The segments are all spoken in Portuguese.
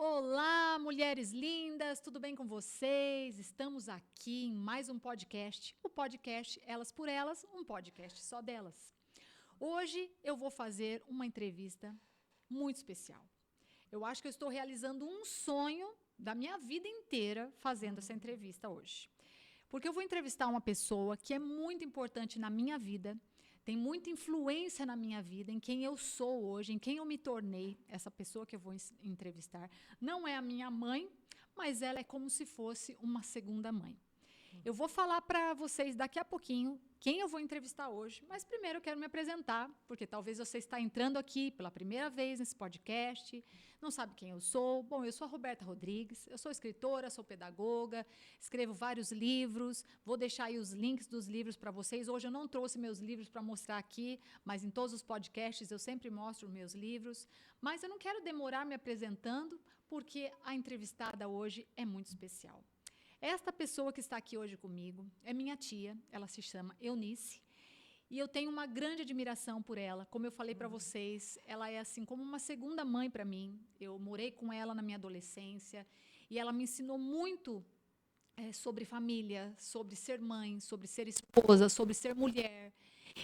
Olá, mulheres lindas, tudo bem com vocês? Estamos aqui em mais um podcast, o podcast Elas por Elas, um podcast só delas. Hoje eu vou fazer uma entrevista muito especial. Eu acho que eu estou realizando um sonho da minha vida inteira fazendo essa entrevista hoje. Porque eu vou entrevistar uma pessoa que é muito importante na minha vida, tem muita influência na minha vida, em quem eu sou hoje, em quem eu me tornei, essa pessoa que eu vou entrevistar. Não é a minha mãe, mas ela é como se fosse uma segunda mãe. Eu vou falar para vocês daqui a pouquinho quem eu vou entrevistar hoje, mas primeiro eu quero me apresentar, porque talvez você está entrando aqui pela primeira vez nesse podcast, não sabe quem eu sou. Bom, eu sou a Roberta Rodrigues, eu sou escritora, sou pedagoga, escrevo vários livros, vou deixar aí os links dos livros para vocês. Hoje eu não trouxe meus livros para mostrar aqui, mas em todos os podcasts eu sempre mostro meus livros. Mas eu não quero demorar me apresentando, porque a entrevistada hoje é muito especial. Esta pessoa que está aqui hoje comigo é minha tia, ela se chama Eunice, e eu tenho uma grande admiração por ela. Como eu falei para vocês, ela é assim como uma segunda mãe para mim. Eu morei com ela na minha adolescência e ela me ensinou muito sobre família, sobre ser mãe, sobre ser esposa, sobre ser mulher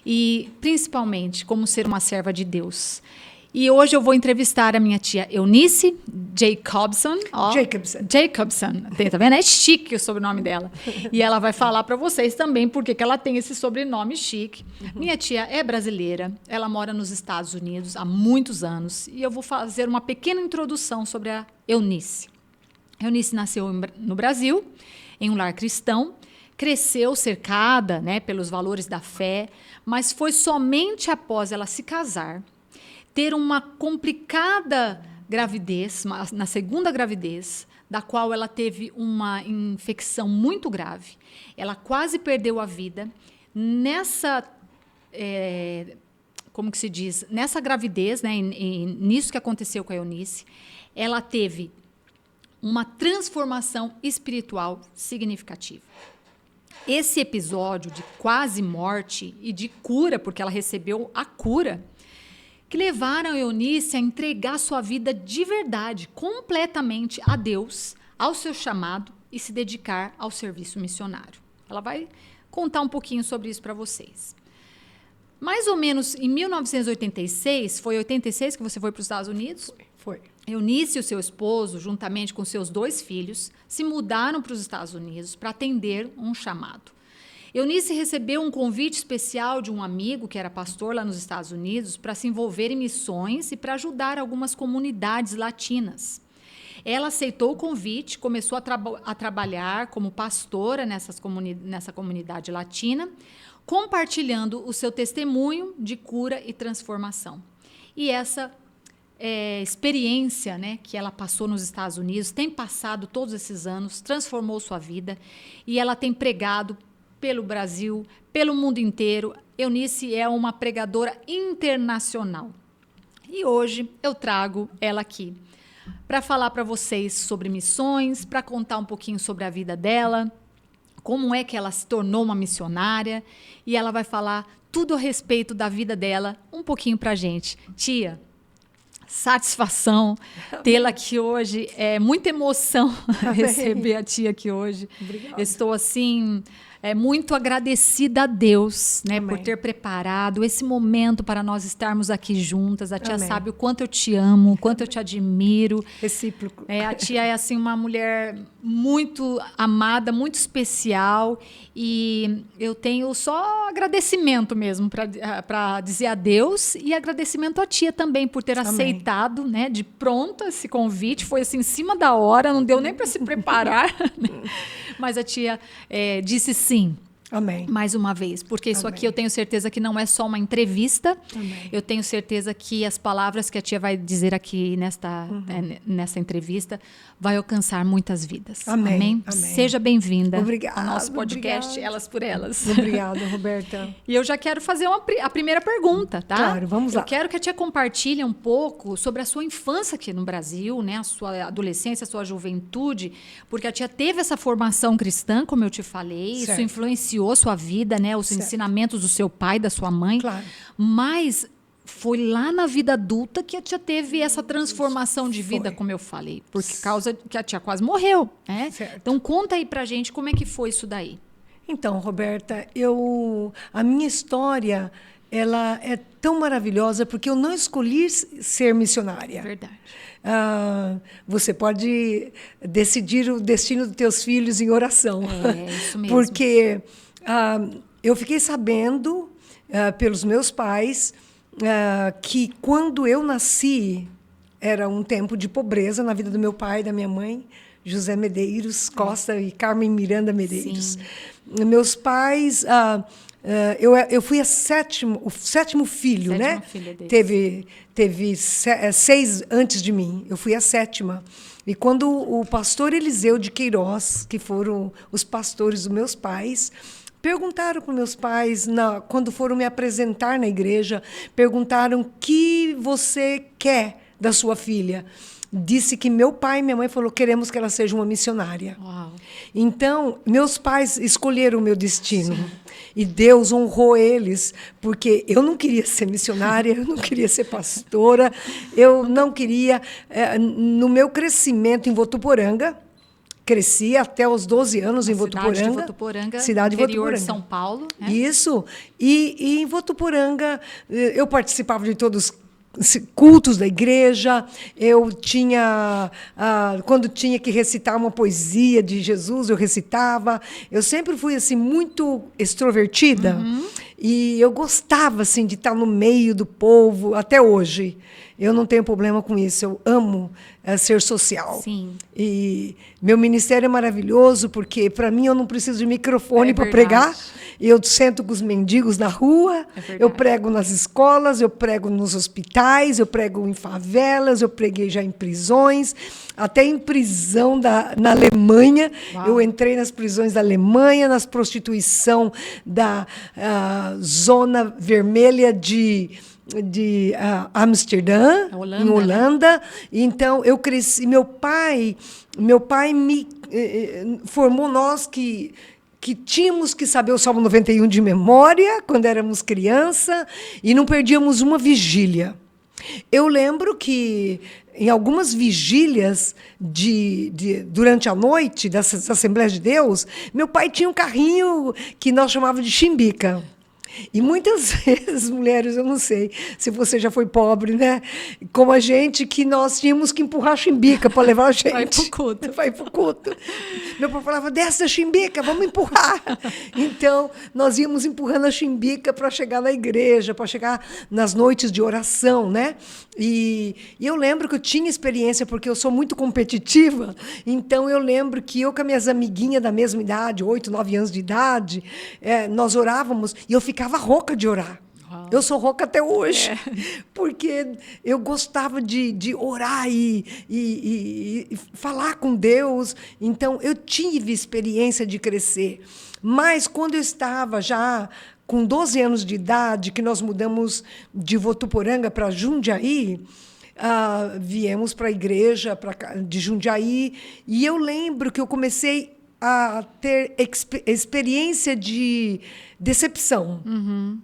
e principalmente como ser uma serva de Deus. E hoje eu vou entrevistar a minha tia Eunice Jacobson. Jacobson. Tá vendo? É chique o sobrenome dela. E ela vai falar para vocês também por que ela tem esse sobrenome chique. Minha tia é brasileira. Ela mora nos Estados Unidos há muitos anos. E eu vou fazer uma pequena introdução sobre a Eunice. Eunice nasceu no Brasil, em um lar cristão. Cresceu cercada, né, pelos valores da fé. Mas foi somente após ela se casar, ter uma complicada gravidez, na segunda gravidez, da qual ela teve uma infecção muito grave. Ela quase perdeu a vida. Como que se diz? Nessa gravidez, né, nisso que aconteceu com a Eunice, ela teve uma transformação espiritual significativa. Esse episódio de quase morte e de cura, porque ela recebeu a cura, que levaram a Eunice a entregar sua vida de verdade, completamente a Deus, ao seu chamado e se dedicar ao serviço missionário. Ela vai contar um pouquinho sobre isso para vocês. Mais ou menos em 1986, foi 86 que você foi para os Estados Unidos? Foi. Eunice e o seu esposo, juntamente com seus 2 filhos, se mudaram para os Estados Unidos para atender um chamado. Eunice recebeu um convite especial de um amigo que era pastor lá nos Estados Unidos para se envolver em missões e para ajudar algumas comunidades latinas. Ela aceitou o convite, começou a trabalhar como pastora nessa comunidade latina, compartilhando o seu testemunho de cura e transformação. E essa experiência, né, que ela passou nos Estados Unidos, tem passado todos esses anos, transformou sua vida e ela tem pregado pelo Brasil, pelo mundo inteiro. Eunice é uma pregadora internacional. E hoje eu trago ela aqui para falar para vocês sobre missões, para contar um pouquinho sobre a vida dela, como é que ela se tornou uma missionária, e ela vai falar tudo a respeito da vida dela, um pouquinho para a gente. Tia, satisfação tê-la aqui hoje, é muita emoção receber a tia aqui hoje. Obrigada. Estou assim muito agradecida a Deus, né, por ter preparado esse momento para nós estarmos aqui juntas. A tia Amém. sabe o quanto eu te amo, o quanto eu te admiro. Recíproco. A tia é assim uma mulher muito amada, muito especial, e eu tenho só agradecimento mesmo para dizer a Deus, e agradecimento à tia também por ter aceitado, né, de pronto esse convite. Foi assim em cima da hora, não deu nem para se preparar, né? Mas a tia disse sim. Amém. Mais uma vez, porque isso aqui eu tenho certeza que não é só uma entrevista. Amém. Eu tenho certeza que as palavras que a tia vai dizer aqui nessa entrevista vai alcançar muitas vidas. Amém. Amém? Amém. Seja bem-vinda Obrigada, ao nosso podcast obrigada. Elas por Elas. Obrigada, Roberta. E eu já quero fazer a primeira pergunta, tá? Claro, vamos lá. Eu quero que a tia compartilhe um pouco sobre a sua infância aqui no Brasil, né? A sua adolescência, a sua juventude, porque a tia teve essa formação cristã, como eu te falei, Certo. isso influenciou a sua vida, né? Os Certo. ensinamentos do seu pai, da sua mãe. Claro. Mas foi lá na vida adulta que a tia teve essa transformação de vida, como eu falei, por causa que a tia quase morreu, né? Certo. Então conta aí pra gente como é que foi isso daí. Então, Roberta, a minha história, ela é tão maravilhosa porque eu não escolhi ser missionária. Verdade. Você pode decidir o destino dos teus filhos em oração. É, isso mesmo. Porque eu fiquei sabendo pelos meus pais que quando eu nasci era um tempo de pobreza na vida do meu pai e da minha mãe, José Medeiros Costa e Carmen Miranda Medeiros. Sim. Meus pais, eu fui o sétimo filho, né? Filha deles. Teve 6 antes de mim. Eu fui a 7ª. E quando o pastor Eliseu de Queiroz, que foram os pastores dos meus pais, perguntaram para meus pais, quando foram me apresentar na igreja, perguntaram o que você quer da sua filha. Disse que meu pai e minha mãe falou, queremos que ela seja uma missionária. Uau. Então, meus pais escolheram o meu destino. Sim. E Deus honrou eles, porque eu não queria ser missionária, eu não queria ser pastora, eu não queria... no meu crescimento em Votuporanga, cresci até os 12 anos em Votuporanga. Cidade de Votuporanga. de São Paulo. Né? Isso. E em Votuporanga, eu participava de todos os cultos da igreja. Eu tinha... quando tinha que recitar uma poesia de Jesus, eu recitava. Eu sempre fui assim, muito extrovertida. Uhum. E eu gostava assim, de estar no meio do povo, até hoje. Eu não tenho problema com isso. Eu amo ser social. Sim. E meu ministério é maravilhoso, porque, para mim, eu não preciso de microfone para pregar. Eu sento com os mendigos na rua, eu prego nas escolas, eu prego nos hospitais, eu prego em favelas, eu preguei já em prisões, até em prisão na Alemanha. Uau. Eu entrei nas prisões da Alemanha, nas prostituição da zona vermelha de Amsterdã, em Holanda. Né? Então, eu cresci. Meu pai me formou nós que tínhamos que saber o Salmo 91 de memória quando éramos criança e não perdíamos uma vigília. Eu lembro que em algumas vigílias durante a noite das Assembleias de Deus, meu pai tinha um carrinho que nós chamávamos de chimbica. E muitas vezes, mulheres, eu não sei se você já foi pobre, né? Como a gente, que nós tínhamos que empurrar a chimbica para levar a gente. Vai pro culto. Vai pro culto. Meu pai falava, desce a chimbica, vamos empurrar. Então, nós íamos empurrando a chimbica para chegar na igreja, para chegar nas noites de oração, né? E eu lembro que eu tinha experiência, porque eu sou muito competitiva. Então, eu lembro que eu com as minhas amiguinhas da mesma idade, 8, 9 anos de idade, nós orávamos e eu ficava rouca de orar. Uau. Eu sou rouca até hoje, porque eu gostava de orar e falar com Deus. Então, eu tive experiência de crescer. Mas, quando eu estava já com 12 anos de idade, que nós mudamos de Votuporanga para Jundiaí, viemos para a igreja de Jundiaí, e eu lembro que eu comecei a ter experiência de decepção. Uhum.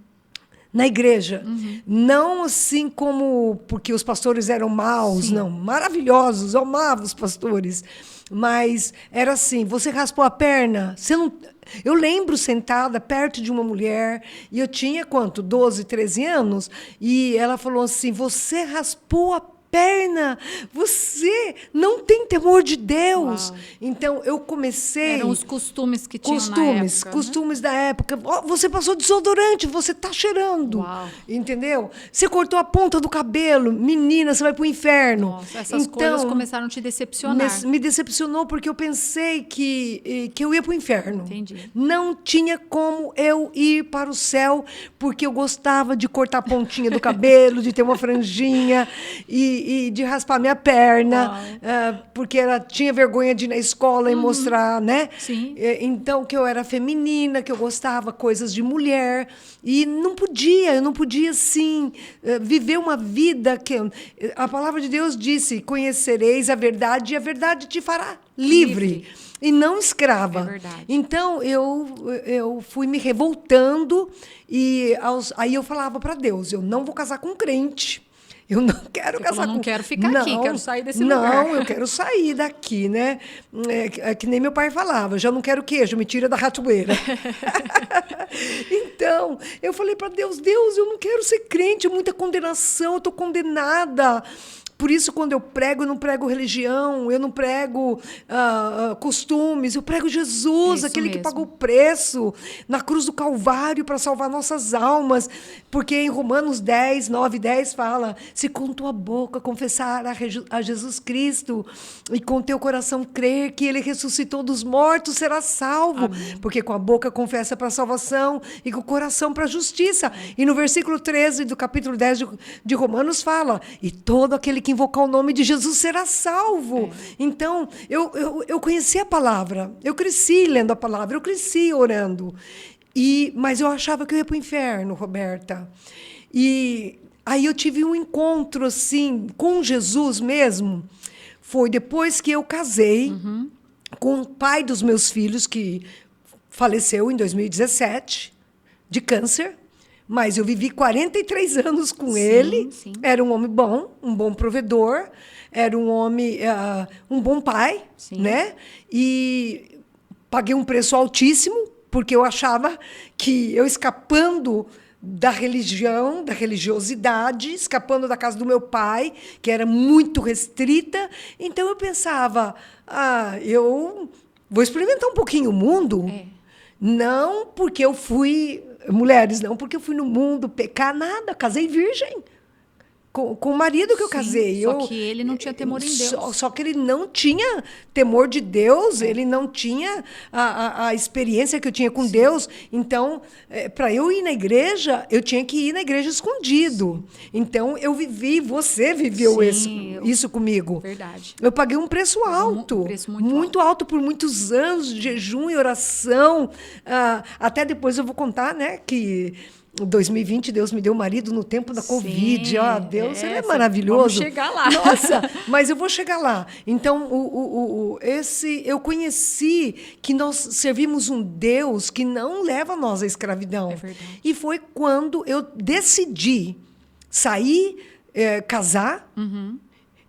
Na igreja. Uhum. Não assim como porque os pastores eram maus, sim, não, maravilhosos, eu amava os pastores, mas era assim, você raspou a perna, você não... Eu lembro sentada perto de uma mulher, e eu tinha quanto? 12, 13 anos, e ela falou assim, você raspou a perna, você não tem temor de Deus. Uau. Então, eu comecei... Eram os costumes que tinham na época. Costumes da época. Oh, você passou desodorante, você está cheirando. Uau. Entendeu? Você cortou a ponta do cabelo, menina, você vai para o inferno. Nossa, essas coisas começaram a te decepcionar. Me decepcionou porque eu pensei que eu ia para o inferno. Entendi. Não tinha como eu ir para o céu, porque eu gostava de cortar a pontinha do cabelo, de ter uma franjinha e de raspar minha perna, porque tinha vergonha de ir na escola e mostrar, né? Sim. Então, que eu era feminina, que eu gostava coisas de mulher. E eu não podia, assim, viver uma vida que... A palavra de Deus disse, conhecereis a verdade e a verdade te fará livre. E não escrava. É verdade. Então, eu fui me revoltando e aí eu falava para Deus, eu não vou casar com um crente. Eu não quero Você casar falou, com... não quero ficar aqui, quero sair desse lugar. Não, eu quero sair daqui, né? É que nem meu pai falava, já não quero queijo, me tira da ratoeira. Então, eu falei para Deus, eu não quero ser crente, muita condenação, eu estou condenada. Por isso, quando eu não prego religião, eu não prego costumes, eu prego Jesus, aquele que pagou o preço na cruz do Calvário para salvar nossas almas. Porque em Romanos 10, 9 e 10 fala, se com tua boca confessar a Jesus Cristo e com teu coração crer que ele ressuscitou dos mortos, será salvo. Amém. Porque com a boca confessa para a salvação e com o coração para a justiça. E no versículo 13 do capítulo 10 de Romanos fala, e todo aquele que invocar o nome de Jesus será salvo. Então, eu conheci a palavra, eu cresci lendo a palavra, eu cresci orando. Mas eu achava que eu ia para o inferno, Roberta. E aí eu tive um encontro assim, com Jesus mesmo. Foi depois que eu casei com o pai dos meus filhos, que faleceu em 2017, de câncer. Mas eu vivi 43 anos com ele. Sim. Era um homem bom, um bom provedor, era um homem, um bom pai, né? E paguei um preço altíssimo, porque eu achava que eu escapando da religião, da religiosidade, escapando da casa do meu pai, que era muito restrita, então eu pensava, eu vou experimentar um pouquinho o mundo. Não porque eu fui... Mulheres, não, porque eu fui no mundo pecar, nada, casei virgem. Com o marido que eu casei. Só que ele não tinha temor em Deus. Só que ele não tinha temor de Deus, ele não tinha a experiência que eu tinha com Deus. Então, para eu ir na igreja, eu tinha que ir na igreja escondido. Então, eu vivi, você viveu isso comigo. Verdade. Eu paguei um preço alto. Um preço muito alto por muitos anos de jejum e oração. Até depois eu vou contar, né, que... Em 2020, Deus me deu marido no tempo da Covid. Deus, ele é maravilhoso. Vamos chegar lá. Nossa, mas eu vou chegar lá. Então, eu conheci que nós servimos um Deus que não leva nós à escravidão. É verdade. E foi quando eu decidi sair, casar.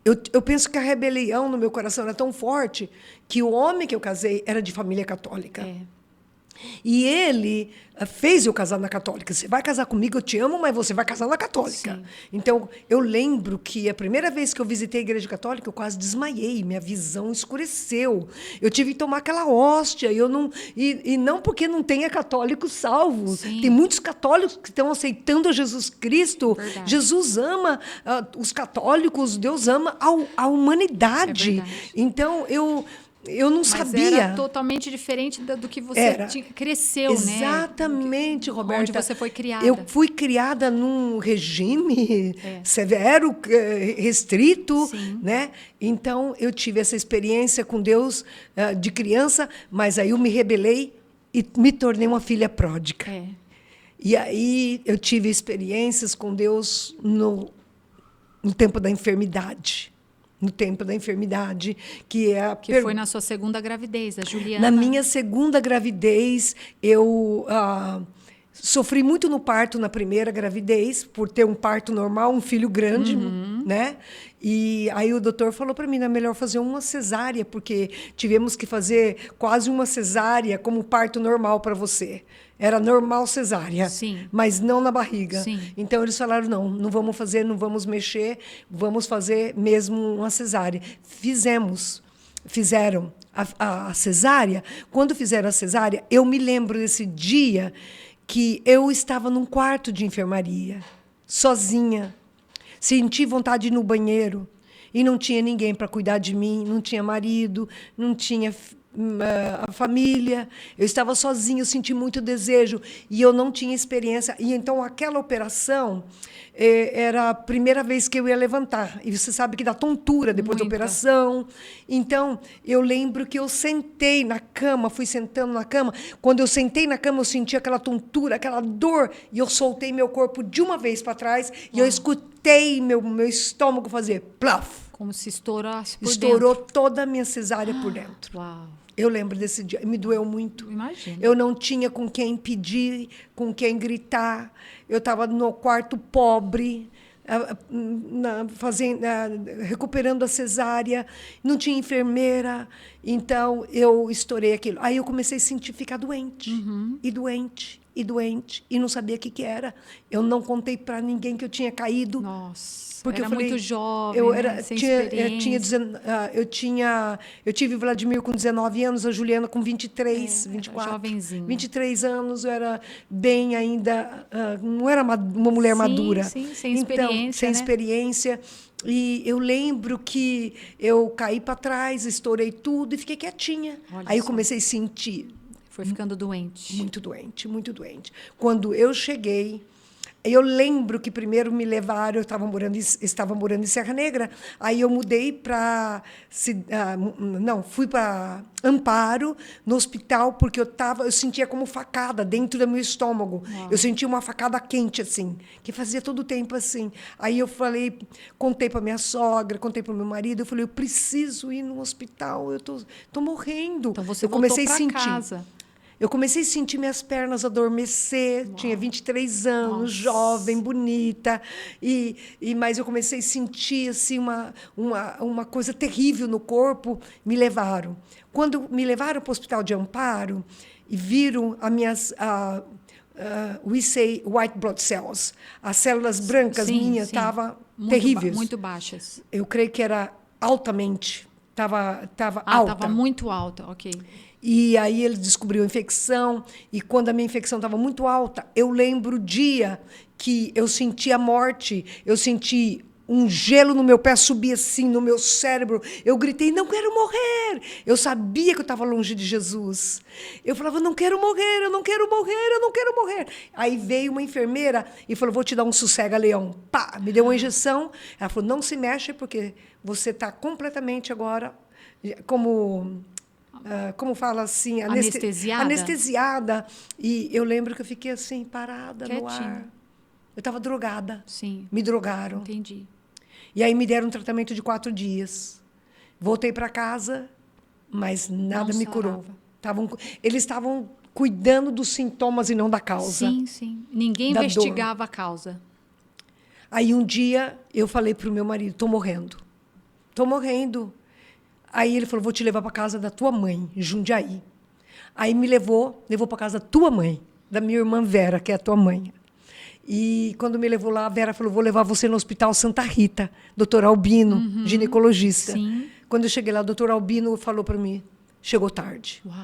Eu penso que a rebelião no meu coração era tão forte que o homem que eu casei era de família católica. E ele fez eu casar na católica. Você vai casar comigo, eu te amo, mas você vai casar na católica. Sim. Então, eu lembro que a primeira vez que eu visitei a igreja católica, eu quase desmaiei, minha visão escureceu. Eu tive que tomar aquela hóstia. E não porque não tenha católicos salvos. Sim. Tem muitos católicos que estão aceitando a Jesus Cristo. Verdade. Jesus ama os católicos, Deus ama a humanidade. Então, eu não sabia. Mas era totalmente diferente do que você cresceu, Exatamente, né? Roberta. Onde você foi criada. Eu fui criada num regime severo, restrito, né? Então, eu tive essa experiência com Deus de criança, mas aí eu me rebelei e me tornei uma filha pródiga. E aí eu tive experiências com Deus no tempo da enfermidade. No tempo da enfermidade, que foi na sua segunda gravidez, a Juliana. Na minha segunda gravidez, eu sofri muito no parto na primeira gravidez, por ter um parto normal, um filho grande, né? E aí o doutor falou para mim, é melhor fazer uma cesárea, porque tivemos que fazer quase uma cesárea como parto normal para você. Era normal cesárea, mas não na barriga. Então, eles falaram, não vamos fazer, não vamos mexer, vamos fazer mesmo uma cesárea. Fizeram a cesárea. Quando fizeram a cesárea, eu me lembro desse dia que eu estava num quarto de enfermaria, sozinha. Senti vontade de ir no banheiro e não tinha ninguém para cuidar de mim, não tinha marido, não tinha a família, eu estava sozinha, eu senti muito desejo e eu não tinha experiência. E então aquela operação era a primeira vez que eu ia levantar. E você sabe que dá tontura depois da operação. Então, eu lembro que eu sentei na cama, fui sentando na cama. Quando eu sentei na cama, eu senti aquela tontura, aquela dor, e eu soltei meu corpo de uma vez para trás e eu escutei meu estômago fazer plaf. Como se estourasse por Estourou dentro. toda a minha cesárea por dentro. Uau. Eu lembro desse dia, me doeu muito. Imagina. Eu não tinha com quem pedir, com quem gritar. Eu estava no quarto pobre, recuperando a cesárea, não tinha enfermeira. Então, eu estourei aquilo. Aí eu comecei a ficar doente, e doente, e doente, e não sabia o que era. Eu não contei para ninguém que eu tinha caído. Nossa. Porque era eu falei, muito jovem, sem experiência. Eu tive Vladimir com 19 anos, a Juliana com 23, 24. Jovenzinha. 23 anos, eu era bem ainda, não era uma mulher madura. Sim, sem experiência. Então, sem experiência. E eu lembro que eu caí para trás, estourei tudo e fiquei quietinha. Aí eu comecei a sentir. Foi ficando doente. Muito doente, muito doente. Quando eu cheguei, eu lembro que primeiro me levaram, eu estava morando em Serra Negra, aí eu mudei para... fui para Amparo, no hospital, porque eu sentia como facada dentro do meu estômago. Uau. Eu sentia uma facada quente, assim, que fazia todo o tempo assim. Aí eu falei, contei para minha sogra, contei para o meu marido, eu falei, eu preciso ir no hospital, eu tô morrendo. Então você voltou para casa. Eu comecei a sentir minhas pernas adormecer. Uau. Tinha 23 anos, nossa, jovem, bonita. Mas eu comecei a sentir assim, uma coisa terrível no corpo. Me levaram. Quando me levaram para o Hospital de Amparo e viram as minhas... we say white blood cells. As células brancas minhas estavam terríveis. Muito baixas. Eu creio que era altamente. Estava alta. Estava muito alta, ok. E aí ele descobriu a infecção, e quando a minha infecção estava muito alta, eu lembro o dia que eu senti a morte, eu senti um gelo no meu pé subir assim no meu cérebro. Eu gritei, não quero morrer. Eu sabia que eu estava longe de Jesus. Eu falava, não quero morrer, eu não quero morrer, eu não quero morrer. Aí veio uma enfermeira e falou, vou te dar um sossega-leão. Pá, me deu uma injeção. Ela falou, não se mexe, porque você está completamente agora como fala assim, anestesiada. E eu lembro que eu fiquei assim, parada no ar. Eu estava drogada. Sim. Me drogaram. Entendi. E aí me deram um tratamento de 4 dias. Voltei para casa, mas nada me curou. Eles estavam cuidando dos sintomas e não da causa. Sim. Ninguém investigava a causa. Aí um dia eu falei para o meu marido, estou morrendo. Estou morrendo. Aí ele falou, vou te levar para casa da tua mãe, em Jundiaí. Aí me levou para casa da tua mãe, da minha irmã Vera, que é a tua mãe. E quando me levou lá, a Vera falou, vou levar você no Hospital Santa Rita, doutor Albino, ginecologista. Sim. Quando eu cheguei lá, o doutor Albino falou para mim, chegou tarde. Uau.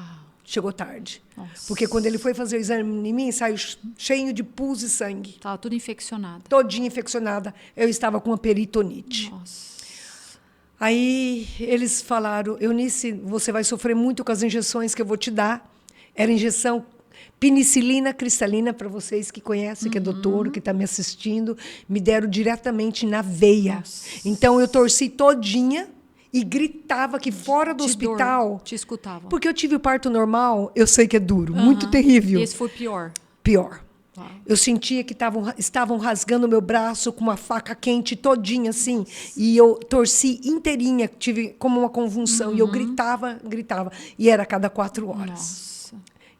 Chegou tarde. Nossa. Porque quando ele foi fazer o exame em mim, saiu cheio de pus e sangue. Estava tudo infeccionada. Todinha infeccionada. Eu estava com uma peritonite. Nossa. Aí eles falaram, Eunice, você vai sofrer muito com as injeções que eu vou te dar. Era injeção penicilina cristalina, para vocês que conhecem, que é doutor, que está me assistindo. Me deram diretamente na veia. Nossa. Então, eu torci todinha e gritava que fora do hospital... Te escutavam. Porque eu tive o parto normal, eu sei que é duro, muito terrível. E esse foi pior? Pior. Uau. Eu sentia que estavam rasgando meu braço com uma faca quente todinha, assim. E eu torci inteirinha, tive como uma convulsão. E eu gritava. E era a cada 4 horas. Nossa.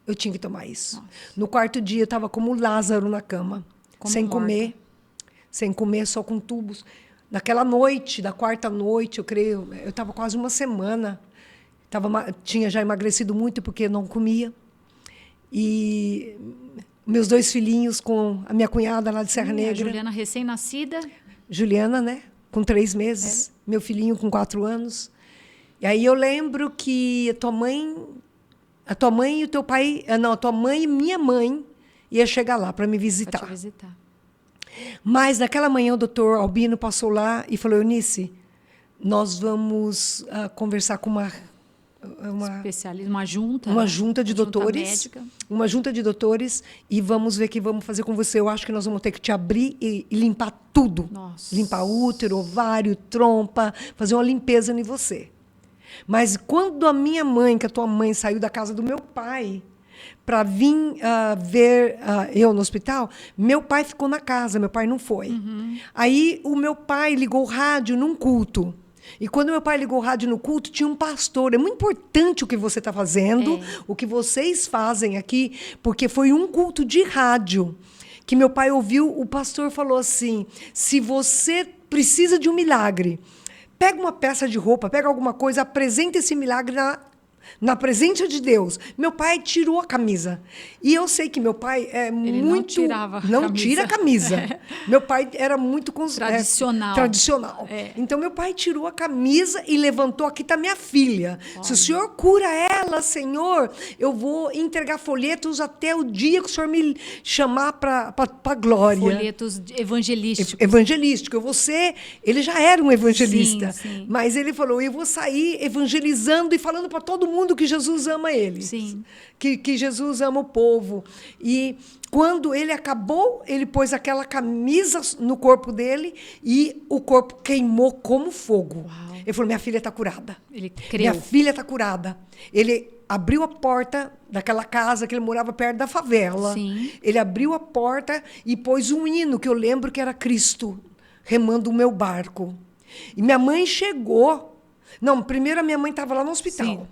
Eu tinha que tomar isso. Nossa. No 4º dia, eu estava como Lázaro na cama. Sem comer. Sem comer, só com tubos. Naquela noite, da 4ª noite, eu creio, eu estava quase uma semana. Tinha já emagrecido muito, porque não comia. E... meus 2 filhinhos com a minha cunhada lá de Serra Negra. A Juliana recém-nascida. Juliana, né? Com 3 meses. É. Meu filhinho com 4 anos. E aí eu lembro que a tua mãe e o teu pai... Não, a tua mãe e minha mãe ia chegar lá para me visitar. Para te visitar. Mas naquela manhã o doutor Albino passou lá e falou, Eunice, nós vamos conversar com especialista, uma junta. Uma junta de junta doutores. médica. Uma junta de doutores. E vamos ver o que vamos fazer com você. Eu acho que nós vamos ter que te abrir e limpar tudo. Nossa. Limpar útero, ovário, trompa, fazer uma limpeza em você. Mas quando a minha mãe, que a tua mãe, saiu da casa do meu pai para vir ver eu no hospital, meu pai ficou na casa, meu pai não foi. Aí o meu pai ligou o rádio num culto. E quando meu pai ligou o rádio no culto, tinha um pastor. É muito importante o que você está fazendo, o que vocês fazem aqui, porque foi um culto de rádio que meu pai ouviu. O pastor falou assim: se você precisa de um milagre, pega uma peça de roupa, pega alguma coisa, apresenta esse milagre na presença de Deus. Meu pai tirou a camisa. E eu sei que meu pai Ele muito... não tirava a não camisa. tira a camisa. Meu pai era muito... Tradicional. Tradicional. Então, meu pai tirou a camisa e levantou. Aqui está minha filha. Olha. Se o senhor cura ela, Senhor, eu vou entregar folhetos até o dia que o senhor me chamar para a glória. Folhetos evangelísticos. Evangelístico. Eu vou ser... Ele já era um evangelista. Sim, sim. Mas ele falou, eu vou sair evangelizando e falando para todo mundo que Jesus ama ele. Sim. Que Jesus ama o povo. E quando ele acabou, ele pôs aquela camisa no corpo dele e o corpo queimou como fogo. Uau. Ele falou, minha filha está curada. Ele creu. Minha filha está curada. Ele abriu a porta daquela casa que ele morava perto da favela. Sim. Ele abriu a porta e pôs um hino, que eu lembro que era Cristo, remando o meu barco. E minha mãe chegou... Não, primeiro a minha mãe estava lá no hospital. Sim.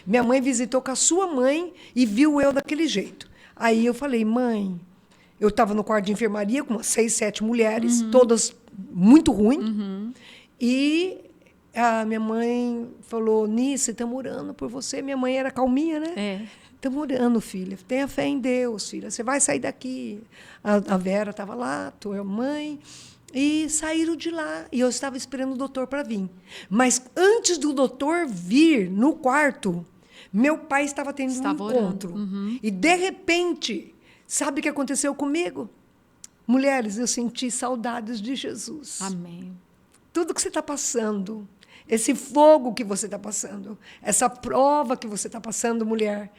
Minha mãe visitou com a sua mãe e viu eu daquele jeito. Aí eu falei, mãe... Eu estava no quarto de enfermaria com umas 6, 7 mulheres, todas muito ruins. E a minha mãe falou, Nice, estamos orando por você. Minha mãe era calminha, né? Estamos orando, filha. Tenha fé em Deus, filha. Você vai sair daqui. A Vera estava lá, tua mãe... E saíram de lá. E eu estava esperando o doutor para vir. Mas antes do doutor vir no quarto, meu pai estava tendo um encontro. E, de repente, sabe o que aconteceu comigo? Mulheres, eu senti saudades de Jesus. Amém. Tudo que você está passando, esse fogo que você está passando, essa prova que você está passando, mulher,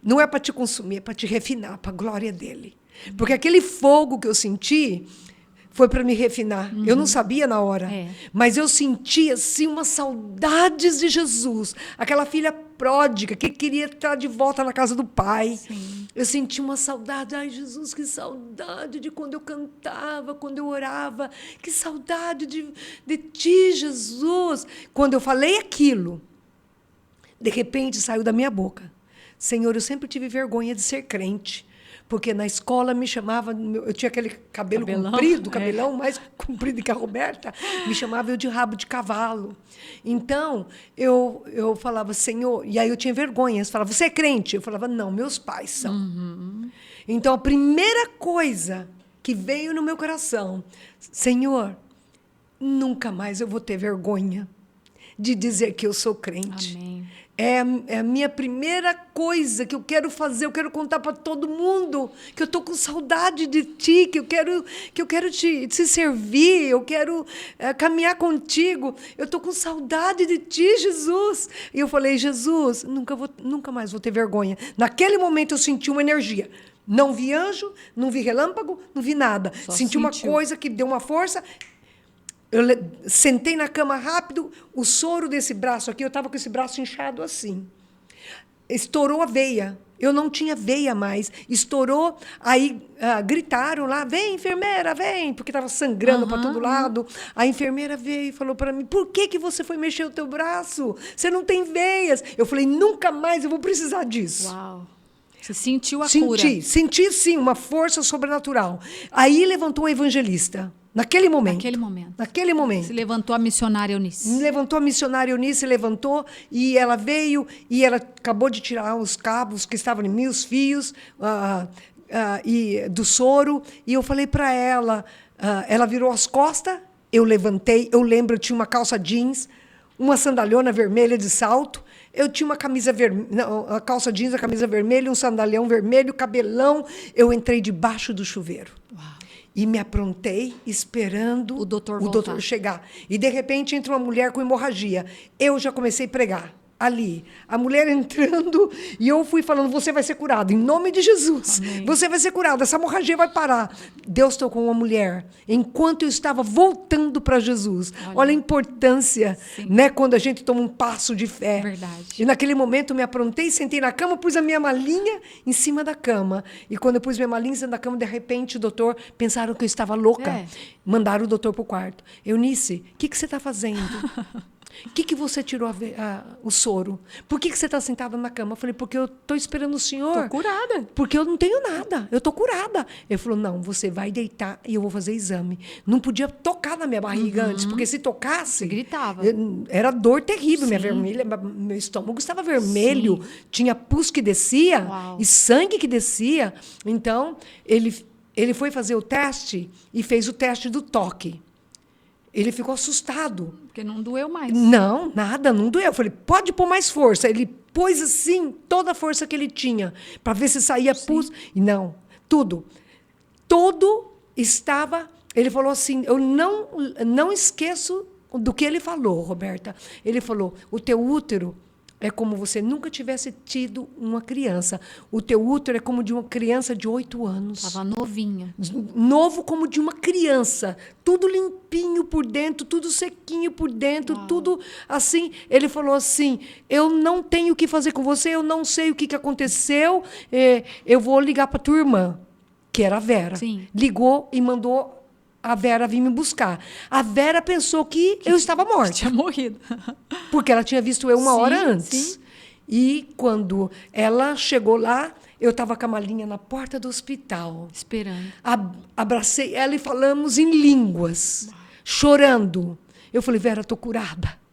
não é para te consumir, é para te refinar, para a glória dele. Porque aquele fogo que eu senti... foi para me refinar. Eu não sabia na hora. Mas eu senti, assim, umas saudades de Jesus. Aquela filha pródiga que queria estar de volta na casa do pai. Sim. Eu senti uma saudade. Ai, Jesus, que saudade de quando eu cantava, quando eu orava. Que saudade de ti, Jesus. Quando eu falei aquilo, de repente saiu da minha boca. Senhor, eu sempre tive vergonha de ser crente. Porque na escola me chamava, eu tinha aquele cabelão comprido, cabelão mais comprido que a Roberta, me chamava eu de rabo de cavalo. Então, eu falava, Senhor, e aí eu tinha vergonha. Eles falavam, você é crente? Eu falava, não, meus pais são. Então, a primeira coisa que veio no meu coração, Senhor, nunca mais eu vou ter vergonha de dizer que eu sou crente. Amém. É a minha primeira coisa que eu quero fazer, eu quero contar para todo mundo que eu estou com saudade de ti, que eu quero te servir, eu quero caminhar contigo, eu estou com saudade de ti, Jesus. E eu falei, Jesus, nunca mais vou ter vergonha. Naquele momento eu senti uma energia. Não vi anjo, não vi relâmpago, não vi nada. Senti uma coisa que deu uma força. Eu sentei na cama rápido, o soro desse braço aqui, eu estava com esse braço inchado assim. Estourou a veia. Eu não tinha veia mais. Estourou, aí gritaram lá, vem, enfermeira, vem, porque estava sangrando para todo lado. A enfermeira veio e falou para mim, por que você foi mexer o teu braço? Você não tem veias. Eu falei, nunca mais eu vou precisar disso. Uau. Você sentiu a cura? Senti sim, uma força sobrenatural. Aí levantou o evangelista. Naquele momento. Naquele momento. Se levantou a missionária Eunice. Levantou a missionária Eunice, levantou, e ela veio, e ela acabou de tirar os cabos que estavam em mim, os fios do soro, e eu falei para ela, ela virou as costas, eu levantei, eu lembro, eu tinha uma calça jeans, uma sandaliona vermelha de salto, eu tinha uma camisa vermelha, a calça jeans, a camisa vermelha, um sandalião vermelho, cabelão, eu entrei debaixo do chuveiro. Uau. E me aprontei O esperando doutor chegar. E, de repente, entra uma mulher com hemorragia. Eu já comecei a pregar. ali. A mulher entrando e eu fui falando, você vai ser curado, em nome de Jesus. Amém. Você vai ser curado, essa hemorragia vai parar. Deus tocou uma mulher, enquanto eu estava voltando para Jesus. Olha a importância, né, quando a gente toma um passo de fé. Verdade. E naquele momento eu me aprontei, sentei na cama, pus a minha malinha em cima da cama. E quando eu pus minha malinha em cima da cama, de repente o doutor, pensaram que eu estava louca. Mandaram o doutor para o quarto. Eunice, o que você está fazendo? O que você tirou o soro? Por que você está sentada na cama? Eu falei, porque eu estou esperando o senhor. Estou curada. Porque eu não tenho nada. Eu estou curada. Ele falou, não, você vai deitar e eu vou fazer exame. Não podia tocar na minha barriga antes, porque se tocasse... Você gritava. Era dor terrível. Meu estômago estava vermelho. Tinha pus que descia e sangue que descia. Então, ele foi fazer o teste e fez o teste do toque. Ele ficou assustado. Porque não doeu mais. Não, nada, não doeu. Eu falei, pode pôr mais força. Ele pôs assim, toda a força que ele tinha, para ver se saía pus. E não, tudo. Todo estava... Ele falou assim, eu não esqueço do que ele falou, Roberta. Ele falou, o teu útero é como você nunca tivesse tido uma criança. O teu útero é como de uma criança de 8 anos. Estava novinha. Novo como de uma criança. Tudo limpinho por dentro, tudo sequinho por dentro, tudo assim. Ele falou assim, eu não tenho o que fazer com você, eu não sei o que aconteceu, eu vou ligar para tua irmã, que era a Vera. Sim. Ligou e mandou a Vera vir me buscar. A Vera pensou que eu estava morta. Tinha morrido. Porque ela tinha visto eu uma hora antes. Sim. E quando ela chegou lá, eu estava com a malinha na porta do hospital. Esperando. Abracei ela e falamos em línguas, chorando. Eu falei, Vera, estou curada.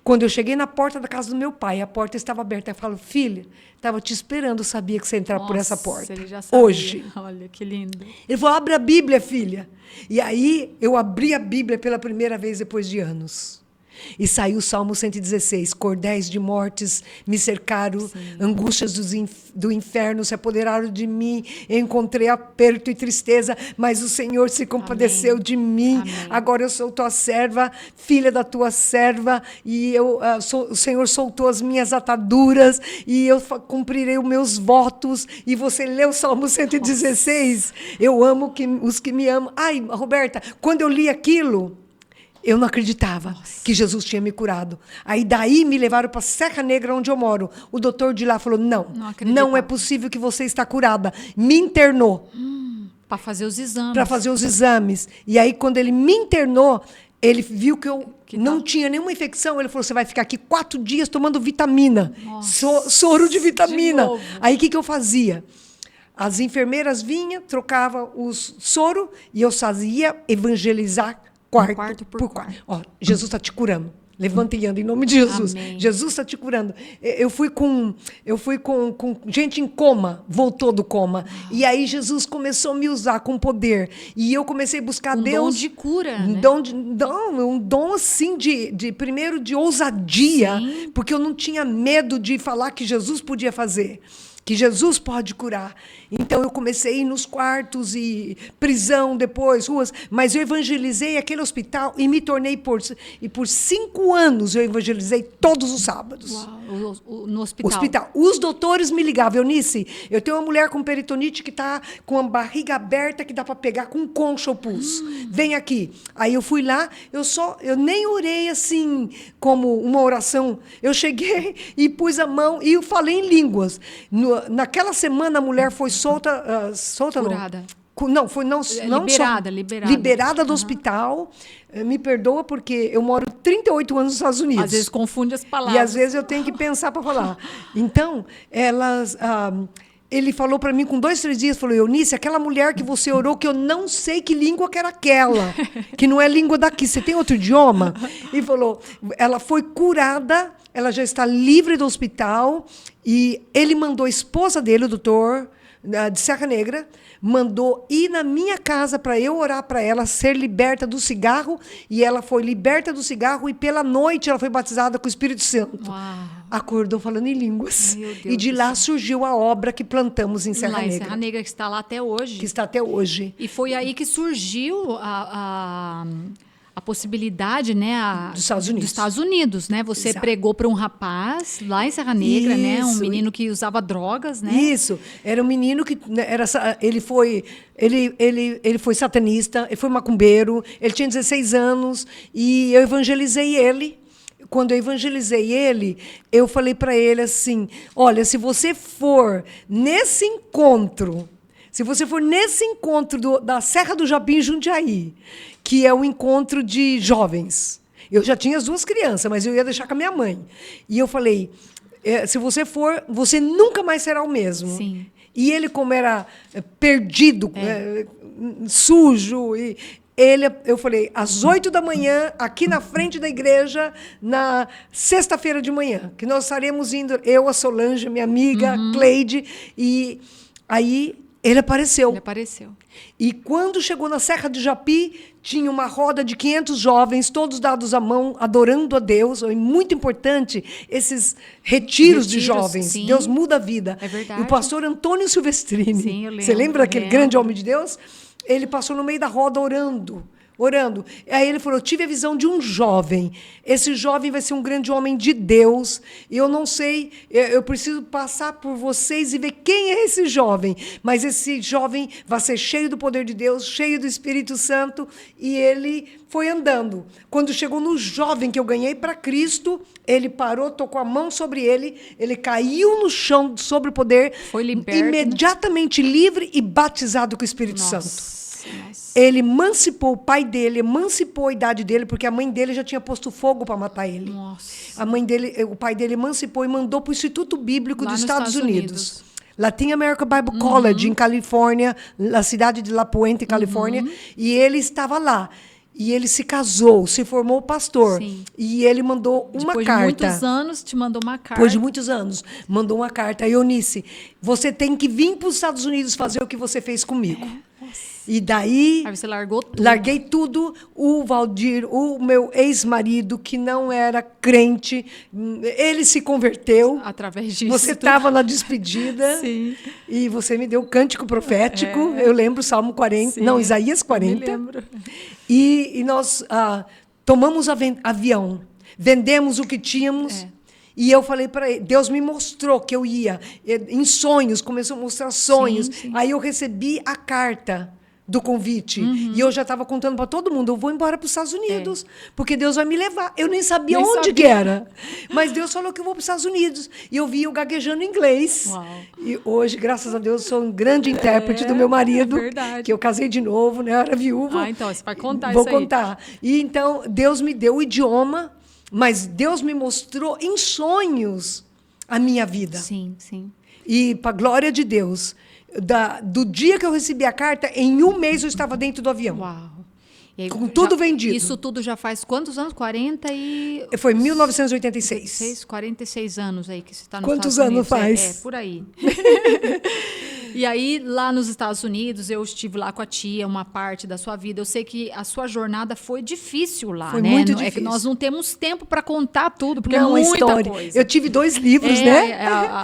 Quando eu cheguei na porta da casa do meu pai, a porta estava aberta. Eu falo, filha, estava te esperando, sabia que você ia entrar por essa porta. Ele já sabia. Hoje. Olha, que lindo. Ele falou, abre a Bíblia, filha. E aí, eu abri a Bíblia pela primeira vez depois de anos. E saiu o Salmo 116, cordéis de mortes me cercaram, angústias do inferno se apoderaram de mim, encontrei aperto e tristeza, mas o Senhor se compadeceu de mim. Amém. Agora eu sou tua serva, filha da tua serva, e o Senhor soltou as minhas ataduras, e eu cumprirei os meus votos. E você leu o Salmo 116? Nossa. Eu amo os que me amam. Ai, Roberta, quando eu li aquilo... Eu não acreditava que Jesus tinha me curado. Aí daí me levaram para Serra Negra, onde eu moro. O doutor de lá falou, não é possível que você está curada. Me internou. Para fazer os exames. Para fazer os exames. E aí, quando ele me internou, ele viu que eu não tinha nenhuma infecção. Ele falou, você vai ficar aqui 4 dias tomando vitamina. Soro de vitamina. Aí, o que eu fazia? As enfermeiras vinham, trocavam o soro e eu fazia evangelizar quarto por quarto. Ó, Jesus está te curando. Levanta e anda em nome de Jesus. Amém. Jesus está te curando. Eu fui com gente em coma, voltou do coma. E aí Jesus começou a me usar com poder. E eu comecei a buscar Deus. Um dom de cura, né? Um dom assim, primeiro de ousadia. Sim. Porque eu não tinha medo de falar que Jesus podia fazer. Que Jesus pode curar. Então, eu comecei a ir nos quartos e prisão depois, ruas, mas eu evangelizei aquele hospital e me tornei por 5 anos eu evangelizei todos os sábados. Uau, no hospital. Os doutores me ligavam, Eunice, eu tenho uma mulher com peritonite que está com a barriga aberta que dá para pegar com concha o pus. Vem aqui. Aí eu fui lá, eu nem orei assim como uma oração. Eu cheguei e pus a mão e eu falei em línguas. Naquela semana a mulher foi solta curada. Liberada do hospital. Me perdoa porque eu moro 38 anos nos Estados Unidos. Às vezes confunde as palavras. E às vezes eu tenho que pensar para falar. Então, ele falou para mim com 2, 3 dias, falou, Eunice, aquela mulher que você orou, que eu não sei que língua que era aquela, que não é língua daqui, você tem outro idioma? E falou, ela foi curada, ela já está livre do hospital, e ele mandou a esposa dele, o doutor de Serra Negra, mandou ir na minha casa para eu orar para ela ser liberta do cigarro, e ela foi liberta do cigarro, e pela noite ela foi batizada com o Espírito Santo. Uau. Acordou falando em línguas. Meu Deus, e de lá surgiu a obra que plantamos em Serra Negra. Serra Negra, que está lá até hoje. Que está até hoje. E foi aí que surgiu a possibilidade, né, Dos Estados Unidos. né? Você Exato. pregou para um rapaz lá em Serra Negra, né? Um Isso. menino que usava drogas, né? Isso, era um menino que né, ele foi satanista, ele foi macumbeiro, ele tinha 16 anos e eu evangelizei ele. Quando eu evangelizei ele, eu falei para ele assim: olha, se você for nesse encontro da Serra do Japim em Jundiaí, que é um encontro de jovens, eu já tinha as 2 crianças, mas eu ia deixar com a minha mãe. E eu falei: se você for, você nunca mais será o mesmo. Sim. E ele, como era perdido, sujo, eu falei, às 8 da manhã, aqui na frente da igreja, na sexta-feira de manhã, que nós estaremos indo, eu, a Solange, minha amiga, Cleide, e aí ele apareceu. Ele apareceu. E quando chegou na Serra do Japi, tinha uma roda de 500 jovens, todos dados à mão, adorando a Deus. É muito importante esses retiros de jovens. Sim. Deus muda a vida. É verdade. E o pastor Antônio Silvestrini, Sim, eu lembro, você lembra daquele lembro. grande homem de Deus? Ele passou no meio da roda orando. Aí ele falou, eu tive a visão de um jovem. Esse jovem vai ser um grande homem de Deus. E eu não sei, eu preciso passar por vocês e ver quem é esse jovem. Mas esse jovem vai ser cheio do poder de Deus, cheio do Espírito Santo. E ele foi andando. Quando chegou no jovem que eu ganhei para Cristo, ele parou, tocou a mão sobre ele, ele caiu no chão sobre o poder. Foi liberto, imediatamente livre e batizado com o Espírito Santo. Nossa. Ele emancipou o pai dele, emancipou a idade dele, porque a mãe dele já tinha posto fogo para matar ele. Nossa. O pai dele emancipou e mandou para o Instituto Bíblico Lá dos nos Estados Estados Unidos. Latin American Bible College, em Califórnia, na cidade de La Puente, Califórnia. E ele estava lá. E ele se casou, se formou pastor. Sim. E ele mandou uma Depois carta. de muitos anos, te mandou uma carta. Depois de muitos anos, mandou uma carta. Eunice, você tem que vir para os Estados Unidos fazer o que você fez comigo. E daí... Aí você largou tudo. Larguei tudo. O Valdir, o meu ex-marido, que não era crente, ele se converteu. Através disso. Você estava na despedida. Sim. E você me deu o cântico profético. Eu lembro, Salmo 40. Sim. Não, Isaías 40. Eu me lembro. E nós tomamos avião. Vendemos o que tínhamos. E eu falei para ele, Deus me mostrou que eu ia em sonhos, começou a mostrar sonhos. Sim. Aí eu recebi a carta do convite. E eu já estava contando para todo mundo, eu vou embora para os Estados Unidos, porque Deus vai me levar. Eu nem sabia onde que era. Mas Deus falou que eu vou para os Estados Unidos. E eu vi eu gaguejando inglês. Uau. E hoje, graças a Deus, sou um grande intérprete do meu marido, verdade. que eu casei de novo, né? Eu era viúva. Então, você vai contar Vou isso aí. contar. E então, Deus me deu o idioma, mas Deus me mostrou em sonhos a minha vida. Sim, sim. E, para a glória de Deus, do dia que eu recebi a carta, em um mês eu estava dentro do avião. Uau. E aí, Com tudo vendido. Isso tudo já faz quantos anos? 40 e... Foi 1986. 46 anos aí que você está nos Quantos Estados anos Unidos. faz? Por aí. E aí, lá nos Estados Unidos, eu estive lá com a tia, uma parte da sua vida. Eu sei que a sua jornada foi difícil lá, Foi né? muito É que difícil. nós não temos tempo para contar tudo, porque Não, é a muita história. coisa. Eu tive 2 livros, né?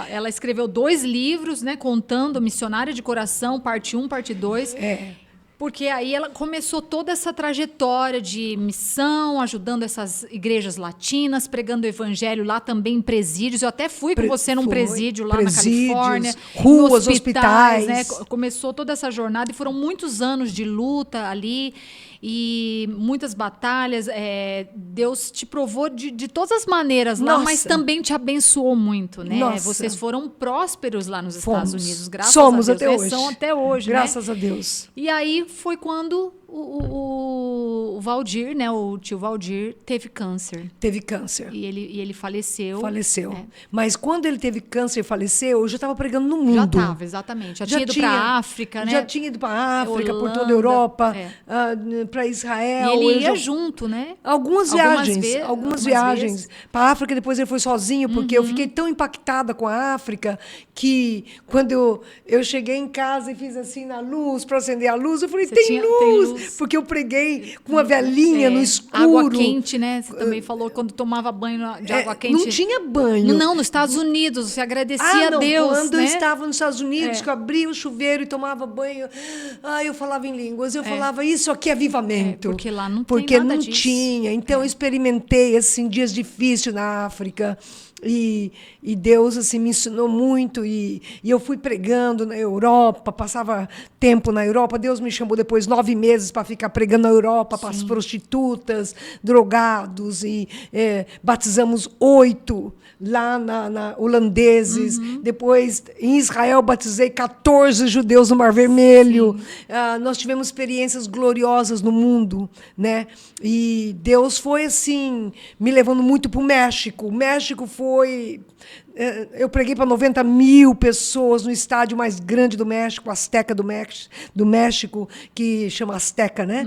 Ela escreveu 2 livros, né? Contando Missionária de Coração, parte 1, parte 2. Porque aí ela começou toda essa trajetória de missão, ajudando essas igrejas latinas, pregando o evangelho lá também em presídios. Eu até fui com você num presídio lá na Califórnia. Ruas, em hospitais. né? Começou toda essa jornada e foram muitos anos de luta ali e muitas batalhas. Deus te provou de todas as maneiras lá, mas também te abençoou muito, né? Nossa. Vocês foram prósperos lá nos Estados Unidos, graças Somos a Deus. até hoje. São até hoje, Graças a Deus. E aí foi quando o Valdir, né, o tio Valdir, teve câncer. Teve câncer. E ele faleceu. Faleceu. Mas quando ele teve câncer e faleceu, eu já estava pregando no mundo. Já estava, exatamente. Já tinha ido para a África, né? Já tinha ido para a África, por toda Holanda, a Europa, para Israel. E ele ia junto, né? Algumas viagens. Para a África, depois ele foi sozinho, porque eu fiquei tão impactada com a África que quando eu cheguei em casa e fiz assim na luz, para acender a luz, eu falei, tem luz! Porque eu preguei com uma velhinha no escuro. Água quente, né? Você também falou quando tomava banho de água quente. Não tinha banho. Não, nos Estados Unidos. Você agradecia a Deus, quando né? eu estava nos Estados Unidos, que eu abria o chuveiro e tomava banho, eu falava em línguas. Eu falava, isso aqui é viva avivamento. Porque lá não tem porque nada não disso. tinha. Então, eu experimentei assim, dias difíceis na África. E Deus assim, me ensinou muito. E eu fui pregando na Europa, passava tempo na Europa. Deus me chamou depois 9 meses para ficar pregando na Europa, para as prostitutas, drogados. E batizamos 8 lá na holandeses. Depois, em Israel, batizei 14 judeus no Mar Vermelho. Nós tivemos experiências gloriosas no mundo, né? E Deus foi, assim, me levando muito para o México. O México foi... Eu preguei para 90 mil pessoas no estádio mais grande do México, Azteca do México, que chama Azteca, né?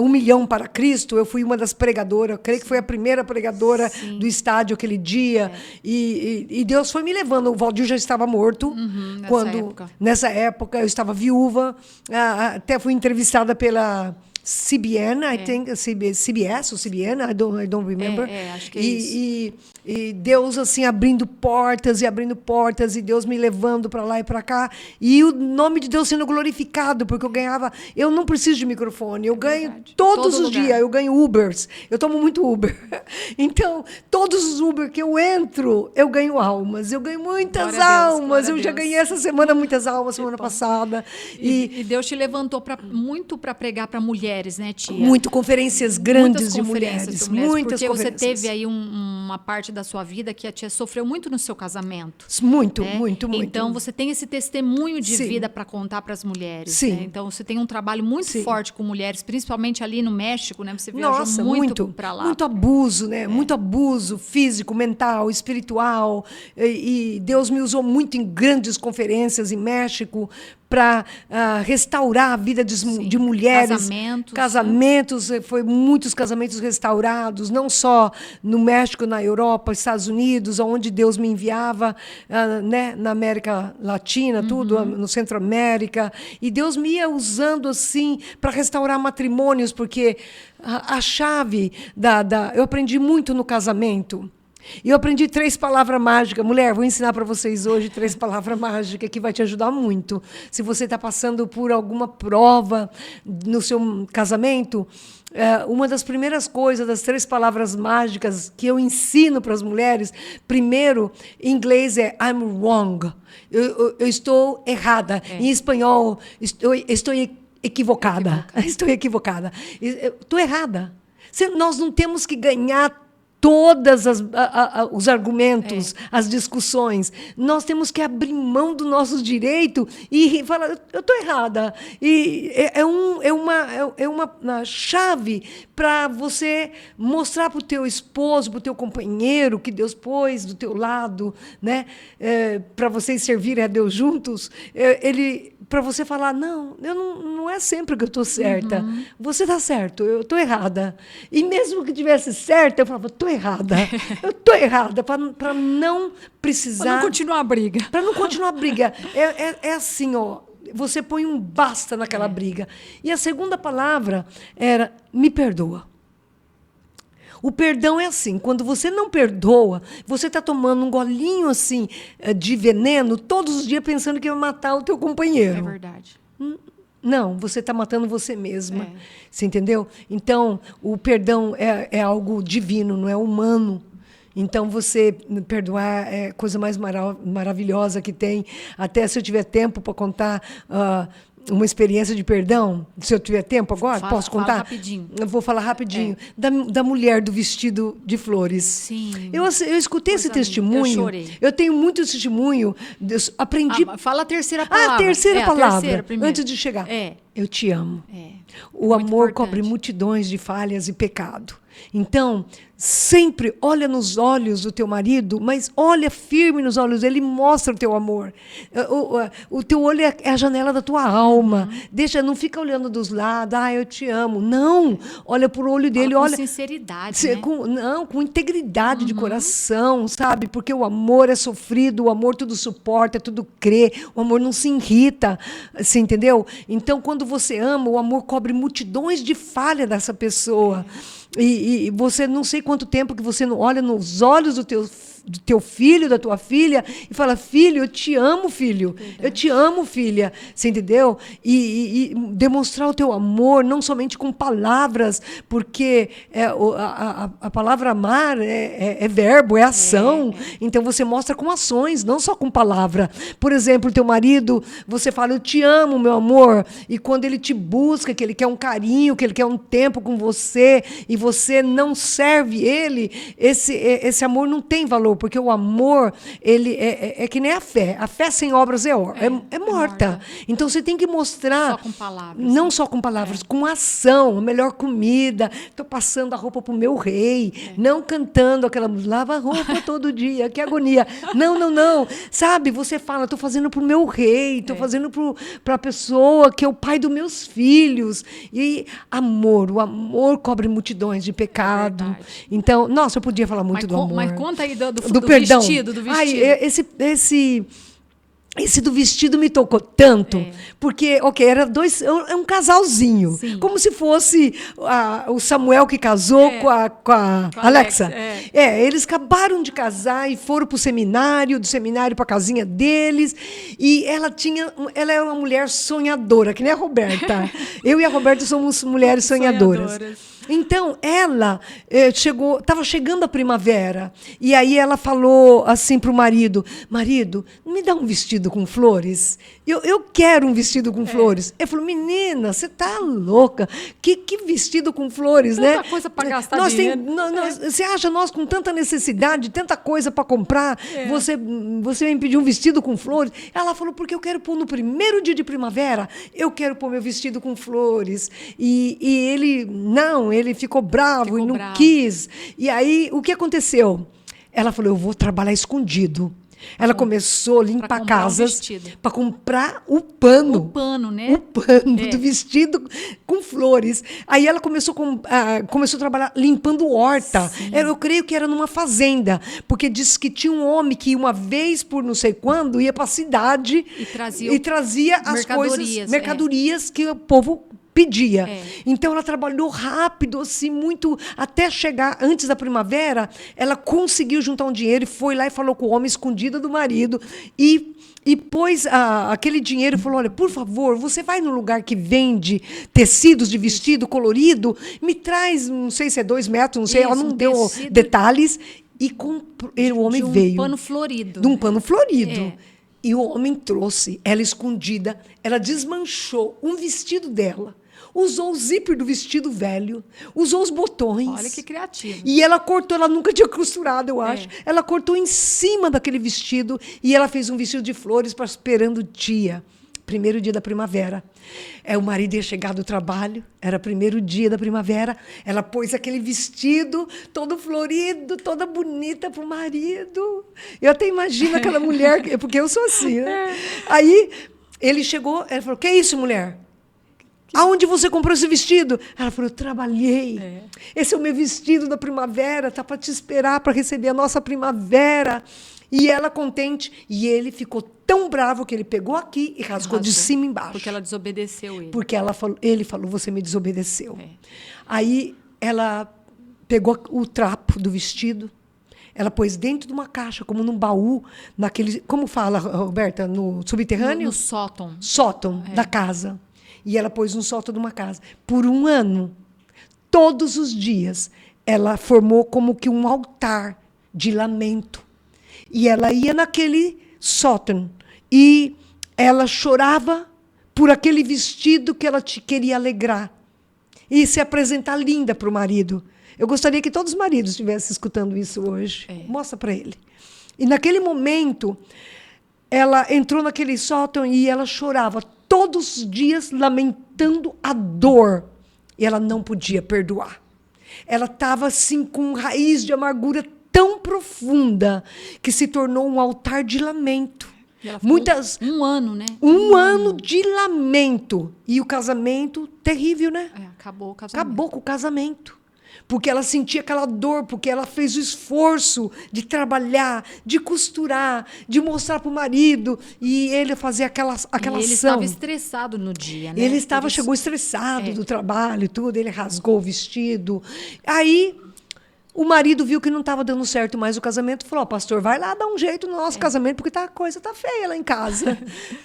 1 milhão para Cristo. Eu fui uma das pregadoras, eu creio que foi a primeira pregadora do estádio aquele dia. E Deus foi me levando. O Valdir já estava morto. Nessa época, eu estava viúva. Até fui entrevistada pela CBN, I think, CBS ou CBN, I don't remember. Acho que é isso. E Deus, assim, abrindo portas, e Deus me levando para lá e para cá, e o nome de Deus sendo glorificado, porque eu não preciso de microfone, eu ganho todos os dias, eu ganho Ubers, eu tomo muito Uber. Então, todos os Uber que eu entro, eu ganho almas, eu ganho muitas almas, eu já ganhei essa semana muitas almas, semana passada. E Deus te levantou muito para pregar para mulheres, né, tia? Muito, conferências grandes de mulheres. Muitas porque conferências. você teve aí uma parte da sua vida que a tia sofreu muito no seu casamento. Muito, né? muito. Então, você tem esse testemunho de vida para contar para as mulheres. Sim. Né? Então, você tem um trabalho muito forte com mulheres, principalmente ali no México, né? Você viajou muito para lá. Muito abuso, né? Muito abuso físico, mental, espiritual. E Deus me usou muito em grandes conferências em México para restaurar a vida de mulheres. Casamentos, foi muitos casamentos restaurados, não só no México, na Europa, Estados Unidos, onde Deus me enviava, né, na América Latina, tudo, no Centro-América. E Deus me ia usando assim para restaurar matrimônios, porque a chave eu aprendi muito no casamento. E eu aprendi 3 palavras mágicas. Mulher, vou ensinar para vocês hoje 3 palavras mágicas que vai te ajudar muito. Se você está passando por alguma prova no seu casamento, uma das primeiras coisas, das 3 palavras mágicas que eu ensino para as mulheres, primeiro, em inglês é I'm wrong. Eu estou errada. Em espanhol, estou equivocada. Estou equivocada. Estou errada. Nós não temos que ganhar todos os argumentos, as discussões. Nós temos que abrir mão do nosso direito e falar, eu estou errada. E é uma chave para você mostrar para o teu esposo, para o teu companheiro, que Deus pôs do teu lado, né? Para vocês servirem a Deus juntos, para você falar, não é sempre que eu estou certa. Você está certo, eu estou errada. E mesmo que tivesse certa, eu falava, estou errada. Eu estou errada, para não precisar... Para não continuar a briga. Para não continuar a briga. É assim, ó, você põe um basta naquela briga. E a segunda palavra era, me perdoa. O perdão é assim, quando você não perdoa, você está tomando um golinho assim de veneno todos os dias pensando que vai matar o teu companheiro. É verdade. Não, você está matando você mesma. Você entendeu? Então, o perdão é algo divino, não é humano. Então, você perdoar é a coisa mais maravilhosa que tem. Até se eu tiver tempo para contar uma experiência de perdão, se eu tiver tempo agora, posso contar? Fala rapidinho. Eu vou falar rapidinho. Da mulher do vestido de flores. Sim. Eu escutei esse testemunho. Eu chorei. Eu tenho muito testemunho. Aprendi. Fala a terceira palavra. A terceira palavra. Terceira, antes de chegar. Eu te amo. O muito amor importante. cobre multidões de falhas e pecado. Então, sempre olha nos olhos do teu marido, mas olha firme nos olhos dele e mostra o teu amor. O teu olho é a janela da tua alma. Não fica olhando dos lados, eu te amo. Não, olha para o olho dele. Com olha sinceridade, né? Com integridade de coração, sabe? Porque o amor é sofrido, o amor tudo suporta, tudo crê, o amor não se irrita, você entendeu? Então, quando você ama, o amor cobre multidões de falha dessa pessoa. E você, não sei quanto tempo que você não olha nos olhos do teu do teu filho, da tua filha, e fala, filho, eu te amo, filho. Verdade. Eu te amo, filha. Você entendeu? E demonstrar o teu amor, não somente com palavras, porque a palavra amar é verbo, é ação. Então, você mostra com ações, não só com palavra. Por exemplo, teu marido, você fala, eu te amo, meu amor. E quando ele te busca, que ele quer um carinho, que ele quer um tempo com você, e você não serve ele, esse amor não tem valor, porque o amor, ele é que nem a fé. A fé sem obras é morta. Então, você tem que mostrar... Só com palavras. Não só com palavras, com ação, a melhor comida. Estou passando a roupa para o meu rei. Não cantando aquela música, lava a roupa todo dia, que agonia. Não. Sabe, você fala, estou fazendo para o meu rei, estou fazendo para a pessoa que é o pai dos meus filhos. E o amor cobre multidões de pecado. Então, nossa, eu podia falar muito do amor. Mas conta aí do perdão. vestido, do vestido. Ai, esse do vestido me tocou tanto, porque, é um casalzinho, como se fosse o Samuel que casou com a Alexa. Eles acabaram de casar e foram para o seminário, do seminário para a casinha deles, e ela era uma mulher sonhadora, que nem a Roberta. Eu e a Roberta somos mulheres sonhadoras. Então, ela estava chegando a primavera, e aí ela falou assim para o marido, me dá um vestido com flores? Eu quero um vestido com flores. Ele falou, menina, você tá louca? Que vestido com flores, né? Tanta coisa para gastar dinheiro. Você acha nós com tanta necessidade, tanta coisa para comprar, você vai me pedir um vestido com flores? Ela falou, porque eu quero pôr no primeiro dia de primavera, eu quero pôr meu vestido com flores. E ele ficou bravo e não quis. E aí, o que aconteceu? Ela falou, eu vou trabalhar escondido. Ela começou a limpar casas para comprar o pano. O pano, né? O pano do vestido com flores. Aí ela começou a trabalhar limpando horta. Eu creio que era numa fazenda, porque disse que tinha um homem que uma vez por não sei quando ia para a cidade e trazia as mercadorias que o povo pedia. Então, ela trabalhou rápido, assim, muito, até chegar antes da primavera, ela conseguiu juntar um dinheiro e foi lá e falou com o homem escondida do marido e pôs aquele dinheiro e falou, olha, por favor, você vai no lugar que vende tecidos de vestido colorido, me traz, não sei se é 2 metros, não sei, ela não deu detalhes, e o homem veio. De um pano florido. De um pano florido. E o homem trouxe, ela escondida, ela desmanchou um vestido dela, usou o zíper do vestido velho, usou os botões. Olha que criativo. E ela cortou, ela nunca tinha costurado, eu acho. Ela cortou em cima daquele vestido e ela fez um vestido de flores para esperando o dia. Primeiro dia da primavera. O marido ia chegar do trabalho, era primeiro dia da primavera, ela pôs aquele vestido todo florido, toda bonita para o marido. Eu até imagino aquela mulher, porque eu sou assim, né? Aí ele chegou, ela falou, que é isso, mulher? Aonde você comprou esse vestido? Ela falou, eu trabalhei. Esse é o meu vestido da primavera, está para te esperar para receber a nossa primavera. E ela contente. E ele ficou tão bravo que ele pegou aqui e rasgou de cima embaixo. Porque ela desobedeceu ele. Porque ele falou, você me desobedeceu. Aí ela pegou o trapo do vestido, ela pôs dentro de uma caixa, como num baú, naquele, como fala, Roberta, no subterrâneo? No sótão. Sótão da casa. E ela pôs no sótão de uma casa. Por 1 ano, todos os dias, ela formou como que um altar de lamento. E ela ia naquele sótão e ela chorava por aquele vestido que ela queria alegrar e se apresentar linda para o marido. Eu gostaria que todos os maridos estivessem escutando isso hoje. Mostra para ele. E naquele momento, ela entrou naquele sótão e ela chorava todos os dias, lamentando a dor. E ela não podia perdoar. Ela estava assim com raiz de amargura tão profunda que se tornou um altar de lamento. Um ano, né? Um ano de lamento. E o casamento, terrível, né? Acabou o casamento. Acabou com o casamento. Porque ela sentia aquela dor, porque ela fez o esforço de trabalhar, de costurar, de mostrar para o marido. E ele fazia aquela ação. Ele estava estressado no dia, né? Ele chegou estressado do trabalho e tudo. Ele rasgou o vestido. Aí... O marido viu que não estava dando certo mais o casamento, falou, pastor, vai lá dar um jeito no nosso casamento, porque a coisa tá feia lá em casa.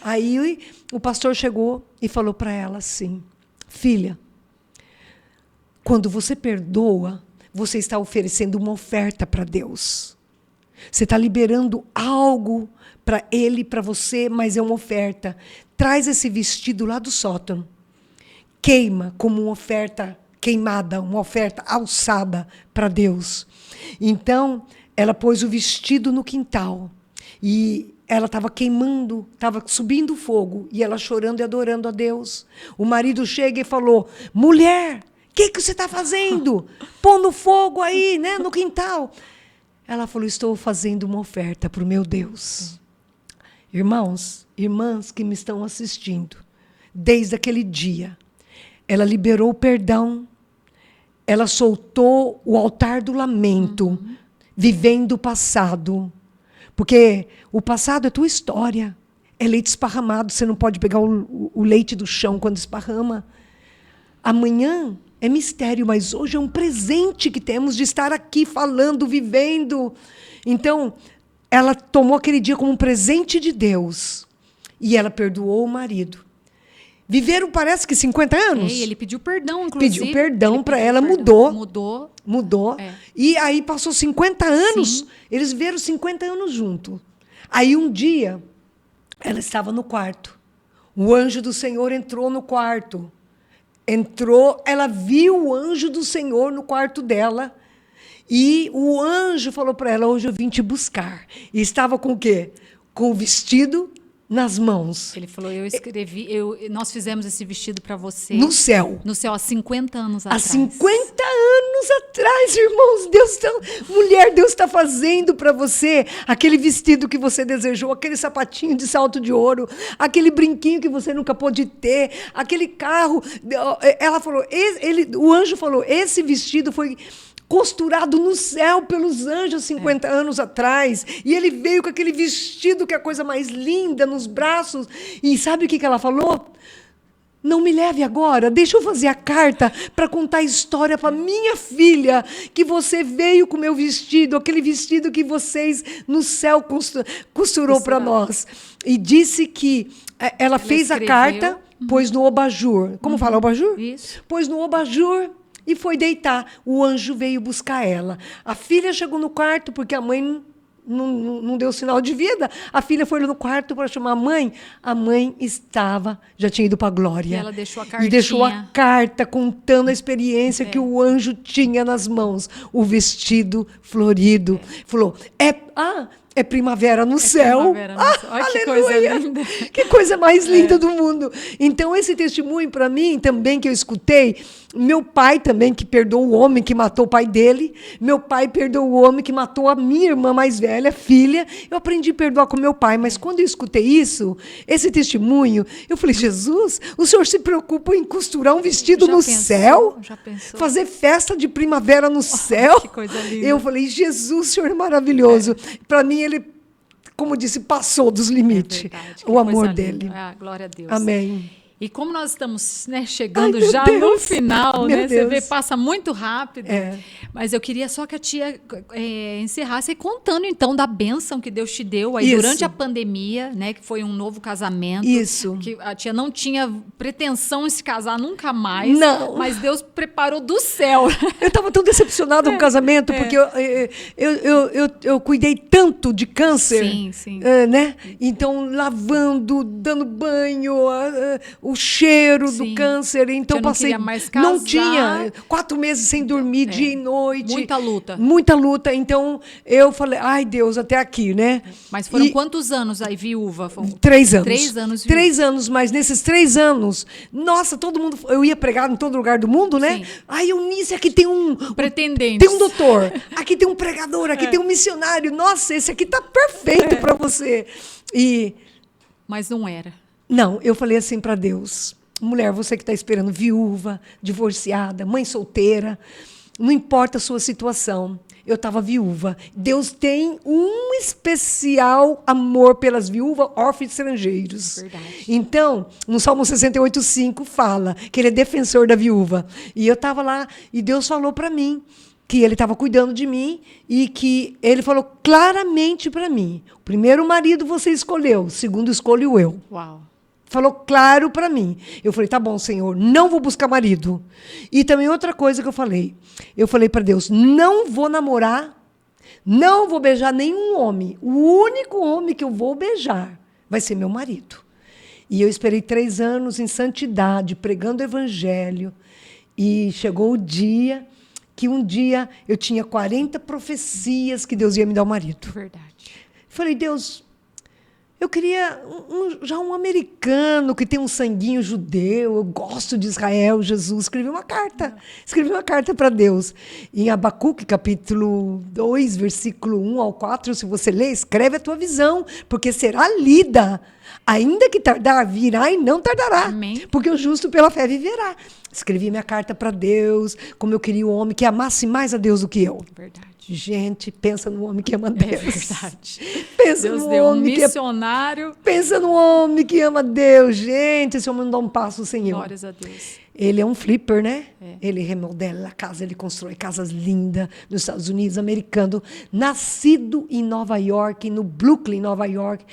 Aí o pastor chegou e falou para ela assim, filha, quando você perdoa, você está oferecendo uma oferta para Deus. Você está liberando algo para Ele, para você, mas é uma oferta. Traz esse vestido lá do sótão. Queima como uma oferta queimada, uma oferta alçada para Deus. Então, ela pôs o vestido no quintal. E ela estava queimando, estava subindo fogo. E ela chorando e adorando a Deus. O marido chega e falou, mulher, o que você está fazendo? Pô no fogo aí, né, no quintal. Ela falou, estou fazendo uma oferta para o meu Deus. Irmãos, irmãs que me estão assistindo, desde aquele dia, ela liberou o perdão, ela soltou o altar do lamento, vivendo o passado. Porque o passado é tua história. É leite esparramado, você não pode pegar o leite do chão quando esparrama. Amanhã é mistério, mas hoje é um presente que temos de estar aqui falando, vivendo. Então, ela tomou aquele dia como um presente de Deus. E ela perdoou o marido. Viveram, parece que 50 anos. E ele pediu perdão, inclusive. Pediu perdão para ela, perdão. Mudou. É. E aí passou 50 anos, Sim. eles viveram 50 anos juntos. Aí um dia, ela estava no quarto. O anjo do Senhor entrou no quarto. Entrou, ela viu o anjo do Senhor no quarto dela. E o anjo falou para ela, hoje eu vim te buscar. E estava com o quê? Com o vestido nas mãos. Ele falou, nós fizemos esse vestido para você. No céu. No céu, há 50 anos Há atrás. 50 anos atrás, irmãos, Deus está fazendo para você aquele vestido que você desejou, aquele sapatinho de salto de ouro, aquele brinquinho que você nunca pôde ter, aquele carro. Ela falou, o anjo falou, esse vestido foi costurado no céu pelos anjos 50 anos atrás. E ele veio com aquele vestido que é a coisa mais linda nos braços. E sabe o que ela falou? Não me leve agora, deixa eu fazer a carta para contar a história para minha filha, que você veio com o meu vestido, aquele vestido que vocês no céu costurou para nós. E disse que ela fez escreveu, a carta, pôs no abajur. Como fala abajur? Isso. Pôs no abajur e foi deitar. O anjo veio buscar ela. A filha chegou no quarto porque a mãe não deu sinal de vida. A filha foi no quarto para chamar a mãe. A mãe já tinha ido para a glória. E ela deixou a cartinha. E deixou a carta contando a experiência que o anjo tinha nas mãos. O vestido florido. Falou, é primavera no céu. Primavera no céu. Olha que coisa linda. Que coisa mais linda do mundo. Então, esse testemunho para mim também que eu escutei, meu pai também que perdoou o homem que matou o pai dele, meu pai perdoou o homem que matou a minha irmã mais velha, filha. Eu aprendi a perdoar com meu pai, mas quando eu escutei isso, esse testemunho, eu falei, Jesus, o senhor se preocupa em costurar um vestido no céu? Já pensou? Fazer festa de primavera no céu? Que coisa linda. Eu falei, Jesus, o senhor é maravilhoso. Para mim, ele, como disse, passou dos limites. Verdade, o amor coisa dele. linda. Glória a Deus. Amém. E como nós estamos, né, chegando Ai, já Deus. no final, Meu né? Você Deus. vê, passa muito rápido. É. Mas eu queria só que a tia encerrasse contando, então, da bênção que Deus te deu aí Isso. durante a pandemia, né? Que foi um novo casamento. Isso. Que a tia não tinha pretensão em se casar nunca mais. Não. Mas Deus preparou do céu. Eu estava tão decepcionada com o casamento, porque eu cuidei tanto de câncer. Sim, sim. Né? Então, lavando, dando banho, o cheiro Sim. do câncer. Então, Eu não passei. queria mais Não casar. tinha. 4 meses sem dormir, dia e noite. Muita luta. Muita luta. Então, eu falei, ai, Deus, até aqui, né? Mas foram quantos anos aí viúva? 3 anos. 3 anos viúva. 3 anos, mas nesses 3 anos, nossa, todo mundo. Eu ia pregar em todo lugar do mundo, né? Sim. Ai, Eunice, aqui tem um. Pretendentes. Tem um doutor, aqui tem um pregador, aqui tem um missionário. Nossa, esse aqui tá perfeito para você. Mas não era. Não, eu falei assim para Deus: mulher, você que está esperando, viúva, divorciada, mãe solteira, não importa a sua situação. Eu estava viúva. Deus tem um especial amor pelas viúvas, órfãos e estrangeiros. Verdade. Então, no Salmo 68:5 fala que ele é defensor da viúva. E eu estava lá e Deus falou para mim que ele estava cuidando de mim e que ele falou claramente para mim: o primeiro marido você escolheu, o segundo escolho eu. Uau. Falou claro para mim. Eu falei: tá bom, Senhor, não vou buscar marido. E também outra coisa que eu falei para Deus: não vou namorar, não vou beijar nenhum homem. O único homem que eu vou beijar vai ser meu marido. E eu esperei 3 anos em santidade, pregando o evangelho. E chegou o dia que um dia eu tinha 40 profecias que Deus ia me dar um marido. Verdade. Falei: Deus, eu queria já um americano que tem um sanguinho judeu, eu gosto de Israel, Jesus. Escrevi uma carta para Deus. Em Abacuque, capítulo 2, versículo 1 ao 4, se você ler, escreve a tua visão, porque será lida. Ainda que tardar, virá e não tardará. Amém. Porque o justo pela fé viverá. Escrevi minha carta para Deus, como eu queria um homem que amasse mais a Deus do que eu. Verdade. Gente, pensa no homem que ama Deus. É verdade. Pensa Deus no deu um homem missionário. Pensa no homem que ama Deus. Gente, esse homem não dá um passo, Senhor. Glórias a Deus. Ele é um flipper, né? É. Ele remodela a casa, ele constrói casas lindas nos Estados Unidos, americano. Nascido em Nova York, no Brooklyn, Nova York.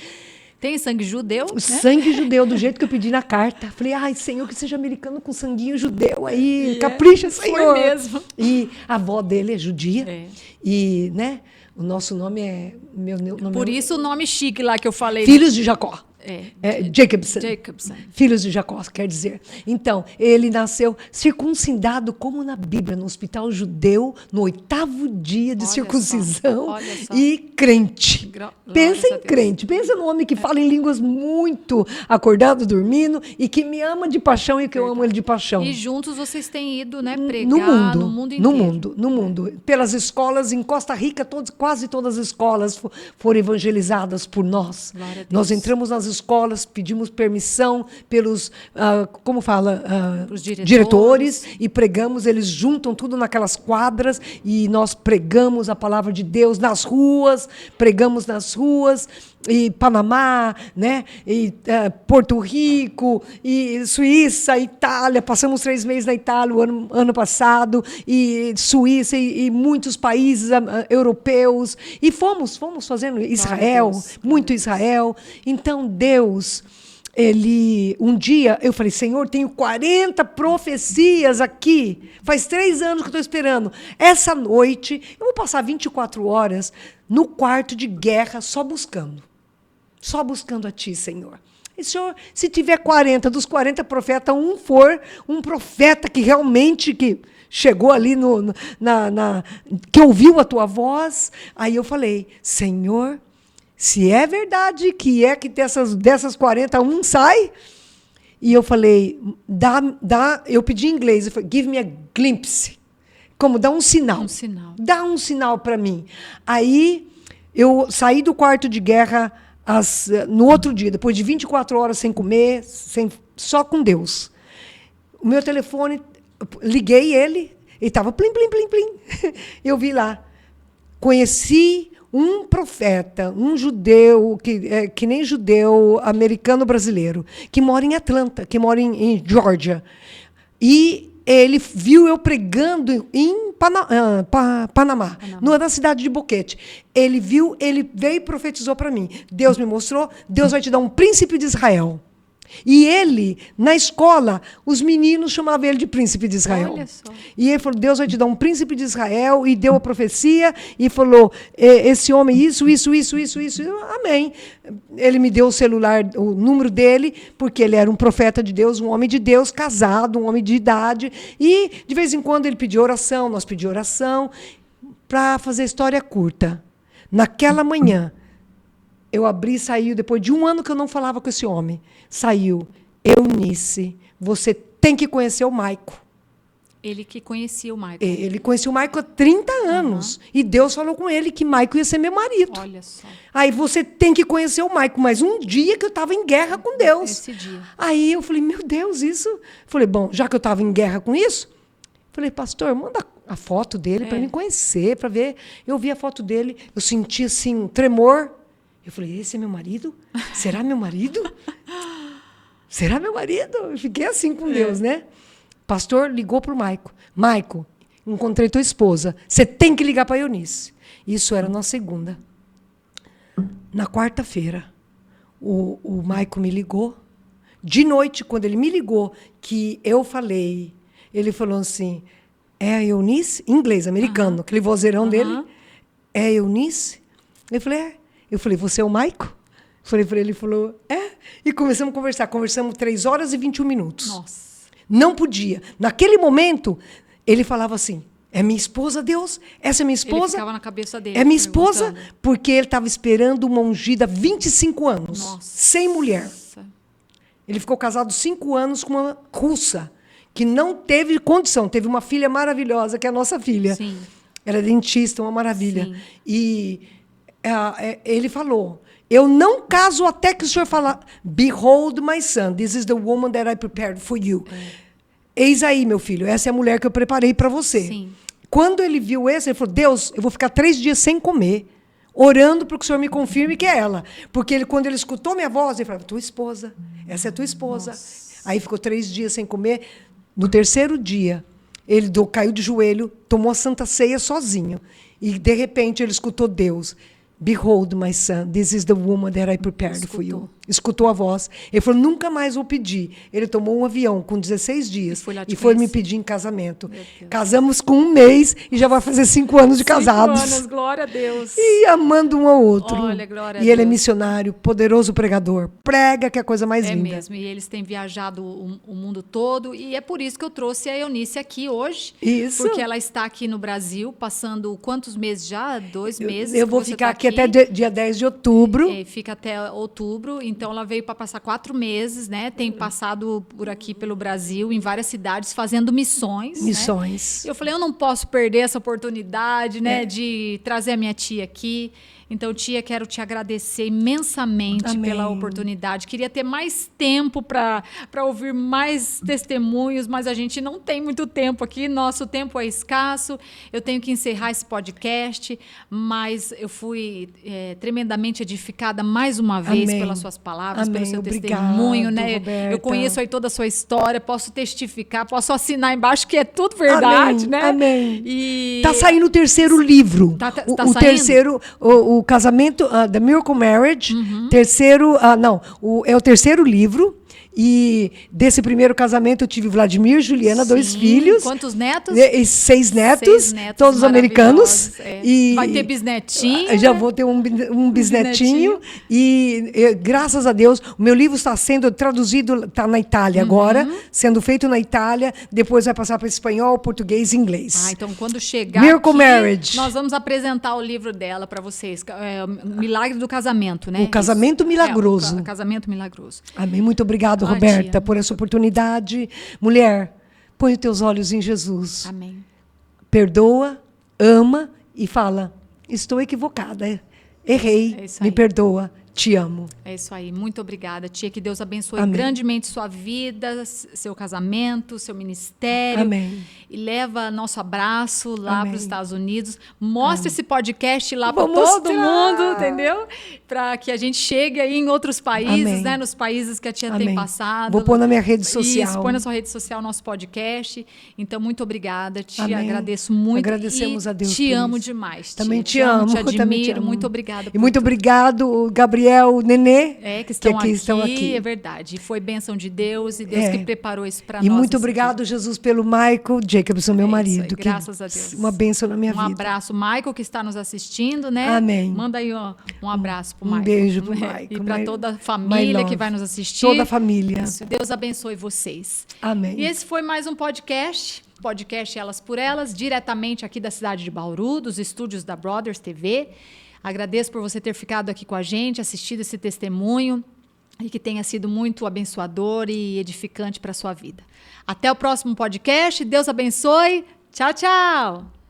Tem sangue judeu? O né? sangue judeu, do jeito que eu pedi na carta. Falei: ai, Senhor, que seja americano com sanguinho judeu aí. Capricha, Senhor. Foi mesmo. E a avó dele é judia. É. E, né, o nosso nome é... Meu nome Por isso o nome chique lá que eu falei. Filhos de Jacó. É. Jacobson. Jacobson. Filhos de Jacó, quer dizer. Então, ele nasceu circuncidado, como na Bíblia, no hospital judeu, no 8º dia de Olha circuncisão. só, olha só. E crente. Pensa Glórias a em Deus. crente. Pensa num homem que fala em línguas muito acordado, dormindo, e que me ama de paixão e que eu amo ele de paixão. E juntos vocês têm ido, né, No pregar mundo, no mundo inteiro. no mundo. Pelas escolas, em Costa Rica, quase todas as escolas foram evangelizadas por nós. Glória a Deus. Nós entramos nas escolas, pedimos permissão pelos, Pros diretores e pregamos. Eles juntam tudo naquelas quadras e nós pregamos a palavra de Deus nas ruas, pregamos nas ruas. E Panamá, né? E Porto Rico, e Suíça, Itália. Passamos 3 meses na Itália o ano passado, e Suíça, e muitos países europeus. E fomos fazendo Israel, Deus, muito Israel. Então, Deus, um dia eu falei: Senhor, tenho 40 profecias aqui. Faz 3 anos que eu estou esperando. Essa noite, eu vou passar 24 horas no quarto de guerra só buscando. Só buscando a Ti, Senhor. E, Senhor, se tiver 40, dos 40 profetas, um for um profeta que realmente que chegou ali, que ouviu a Tua voz, aí eu falei: Senhor, se é verdade que dessas 40, um sai. E eu falei: eu pedi em inglês, eu falei: give me a glimpse. Como dá um sinal. Um sinal. Dá um sinal para mim. Aí eu saí do quarto de guerra no outro dia, depois de 24 horas sem comer, só com Deus. O meu telefone, liguei ele estava plim, plim, plim, plim. Eu vi lá. Conheci um profeta, um judeu, que nem judeu, americano brasileiro, que mora em Atlanta, que mora em Georgia. E ele viu eu pregando em Panamá, na cidade de Boquete. Ele viu, ele veio e profetizou para mim. Deus me mostrou, Deus vai te dar um príncipe de Israel. E ele, na escola, os meninos chamavam ele de príncipe de Israel. Olha só. E ele falou: Deus vai te dar um príncipe de Israel, e deu a profecia, e falou: esse homem, isso. Amém. Ele me deu o celular, o número dele, porque ele era um profeta de Deus, um homem de Deus, casado, um homem de idade. E, de vez em quando, ele pedia oração, nós pedíamos oração. Para fazer a história curta, naquela manhã, eu abri e saiu, depois de 1 ano que eu não falava com esse homem, saiu: Eunice, você tem que conhecer o Maico. Ele que conhecia o Michael. Ele conhecia o Maico há 30 anos. E Deus falou com ele que Maico ia ser meu marido. Olha só. Aí você tem que conhecer o Maico. Mas um dia que eu estava em guerra com Deus. Esse dia. Aí eu falei: meu Deus, isso... Falei: bom, já que eu estava em guerra com isso, falei: pastor, manda a foto dele para me conhecer, para ver. Eu vi a foto dele, eu senti assim um tremor. Eu falei: esse é meu marido? Será meu marido? Será meu marido? Eu fiquei assim com Deus, né? O pastor ligou para o Maico. Maico, encontrei tua esposa. Você tem que ligar para a Eunice. Isso era na segunda. Na quarta-feira, o Maico me ligou. De noite, quando ele me ligou, que eu falei, ele falou assim, é a Eunice? Em inglês, americano, aquele vozeirão dele. É a Eunice? Eu falei, é. Eu falei, você é o Maico? Falei para ele, ele falou, é. E começamos a conversar. Conversamos 3 horas e 21 minutos. Nossa. Não podia. Naquele momento, ele falava assim, é minha esposa, Deus? Essa é minha esposa? Ele ficava na cabeça dele. É minha esposa? Porque ele estava esperando uma ungida há 25 anos. Nossa. Sem mulher. Ele ficou casado 5 anos com uma russa, que não teve condição. Teve uma filha maravilhosa, que é a nossa filha. Sim. Ela é dentista, uma maravilha. Sim. E ele falou, eu não caso até que o senhor falar, behold my son, this is the woman that I prepared for you. Eis aí, meu filho, essa é a mulher que eu preparei para você. Sim. Quando ele viu esse, ele falou, Deus, eu vou ficar 3 dias sem comer, orando para que o senhor me confirme que é ela. Porque quando ele escutou minha voz, ele falou, tua esposa, essa é tua esposa. Nossa. Aí ficou 3 dias sem comer. No 3º dia, ele caiu de joelho, tomou a Santa Ceia sozinho. E, de repente, ele escutou Deus. Behold, my son, this is the woman that I prepared for you. Escutou a voz. Ele falou, nunca mais vou pedir. Ele tomou um avião com 16 dias e foi me pedir em casamento. Casamos com 1 mês e já vai fazer 5 anos de casados. 5 anos, glória a Deus. E amando um ao outro. Olha, glória a E ele é Deus. missionário, poderoso pregador. Prega, que é a coisa mais linda. É mesmo, e eles têm viajado o mundo todo, e é por isso que eu trouxe a Eunice aqui hoje. Isso. Porque ela está aqui no Brasil, passando quantos meses já? 2 meses. Eu vou que você ficar tá aqui até dia 10 de outubro. Fica até outubro, então ela veio para passar 4 meses, né? Tem passado por aqui pelo Brasil, em várias cidades, fazendo missões. Missões. Né? Eu falei, eu não posso perder essa oportunidade, né, de trazer a minha tia aqui. Então, tia, quero te agradecer imensamente Amém. pela oportunidade. Queria ter mais tempo para ouvir mais testemunhos, mas a gente não tem muito tempo aqui. Nosso tempo é escasso. Eu tenho que encerrar esse podcast, mas eu fui tremendamente edificada mais uma vez Amém. pelas suas palavras, Amém. pelo seu Obrigado, testemunho, né? Roberta. Eu conheço aí toda a sua história, posso testificar, posso assinar embaixo que é tudo verdade, Amém. né? Amém. E Tá saindo o 3º livro. Tá o saindo? terceiro, o casamento, The Miracle Marriage, terceiro, é o 3º livro. E desse primeiro casamento eu tive Vladimir e Juliana, 2 filhos. Quantos netos? E 6 netos, 6 netos todos americanos. maravilhosos, E vai ter bisnetinho. Já vou ter um bisnetinho. E graças a Deus, o meu livro está sendo traduzido, está na Itália agora, sendo feito na Itália, depois vai passar para espanhol, português e inglês. Ah, então quando chegar Miracle aqui, Marriage. nós vamos apresentar o livro dela para vocês. O Milagre do Casamento, né? O Casamento Milagroso. O Casamento Milagroso. Amém. Muito obrigado, Ah, Roberta, tia. por essa oportunidade. Mulher, põe os teus olhos em Jesus. Amém. Perdoa, ama e fala, estou equivocada, errei, É isso aí. me perdoa, te amo. É isso aí. Muito obrigada, tia. Que Deus abençoe Amém. grandemente sua vida, seu casamento, seu ministério. Amém. E leva nosso abraço lá Amém. para os Estados Unidos. Mostra esse podcast lá para Vou todo mostrar. mundo, entendeu? Para que a gente chegue aí em outros países, Amém. né? Nos países que a tia Amém. tem passado. Vou pôr na minha rede social. Isso, põe na sua rede social o nosso podcast. Então, muito obrigada. Te Amém. agradeço muito. Agradecemos e a Deus te por amo isso. demais. Também tia. te amo, Te eu também te admiro. amo. Muito obrigada. E muito obrigado, Gabriel, Nenê, que estão aqui, aqui, estão aqui. é verdade. Foi bênção de Deus e Deus É. que preparou isso para nós. E muito nesse obrigado, Jesus, pelo Michael Jacobson, meu É isso aí, marido. que graças a Deus. Uma bênção na minha Um vida. abraço, Michael, que está nos assistindo, né? Amém. Manda aí um abraço pro Um Michael. beijo pro É, Michael. E para toda a My família love. que vai nos assistir. Toda a família. Isso, Deus abençoe vocês. Amém. E esse foi mais um podcast Elas por Elas, diretamente aqui da cidade de Bauru, dos estúdios da Brothers TV. Agradeço por você ter ficado aqui com a gente, assistido esse testemunho e que tenha sido muito abençoador e edificante para a sua vida. Até o próximo podcast. Deus abençoe. Tchau, tchau.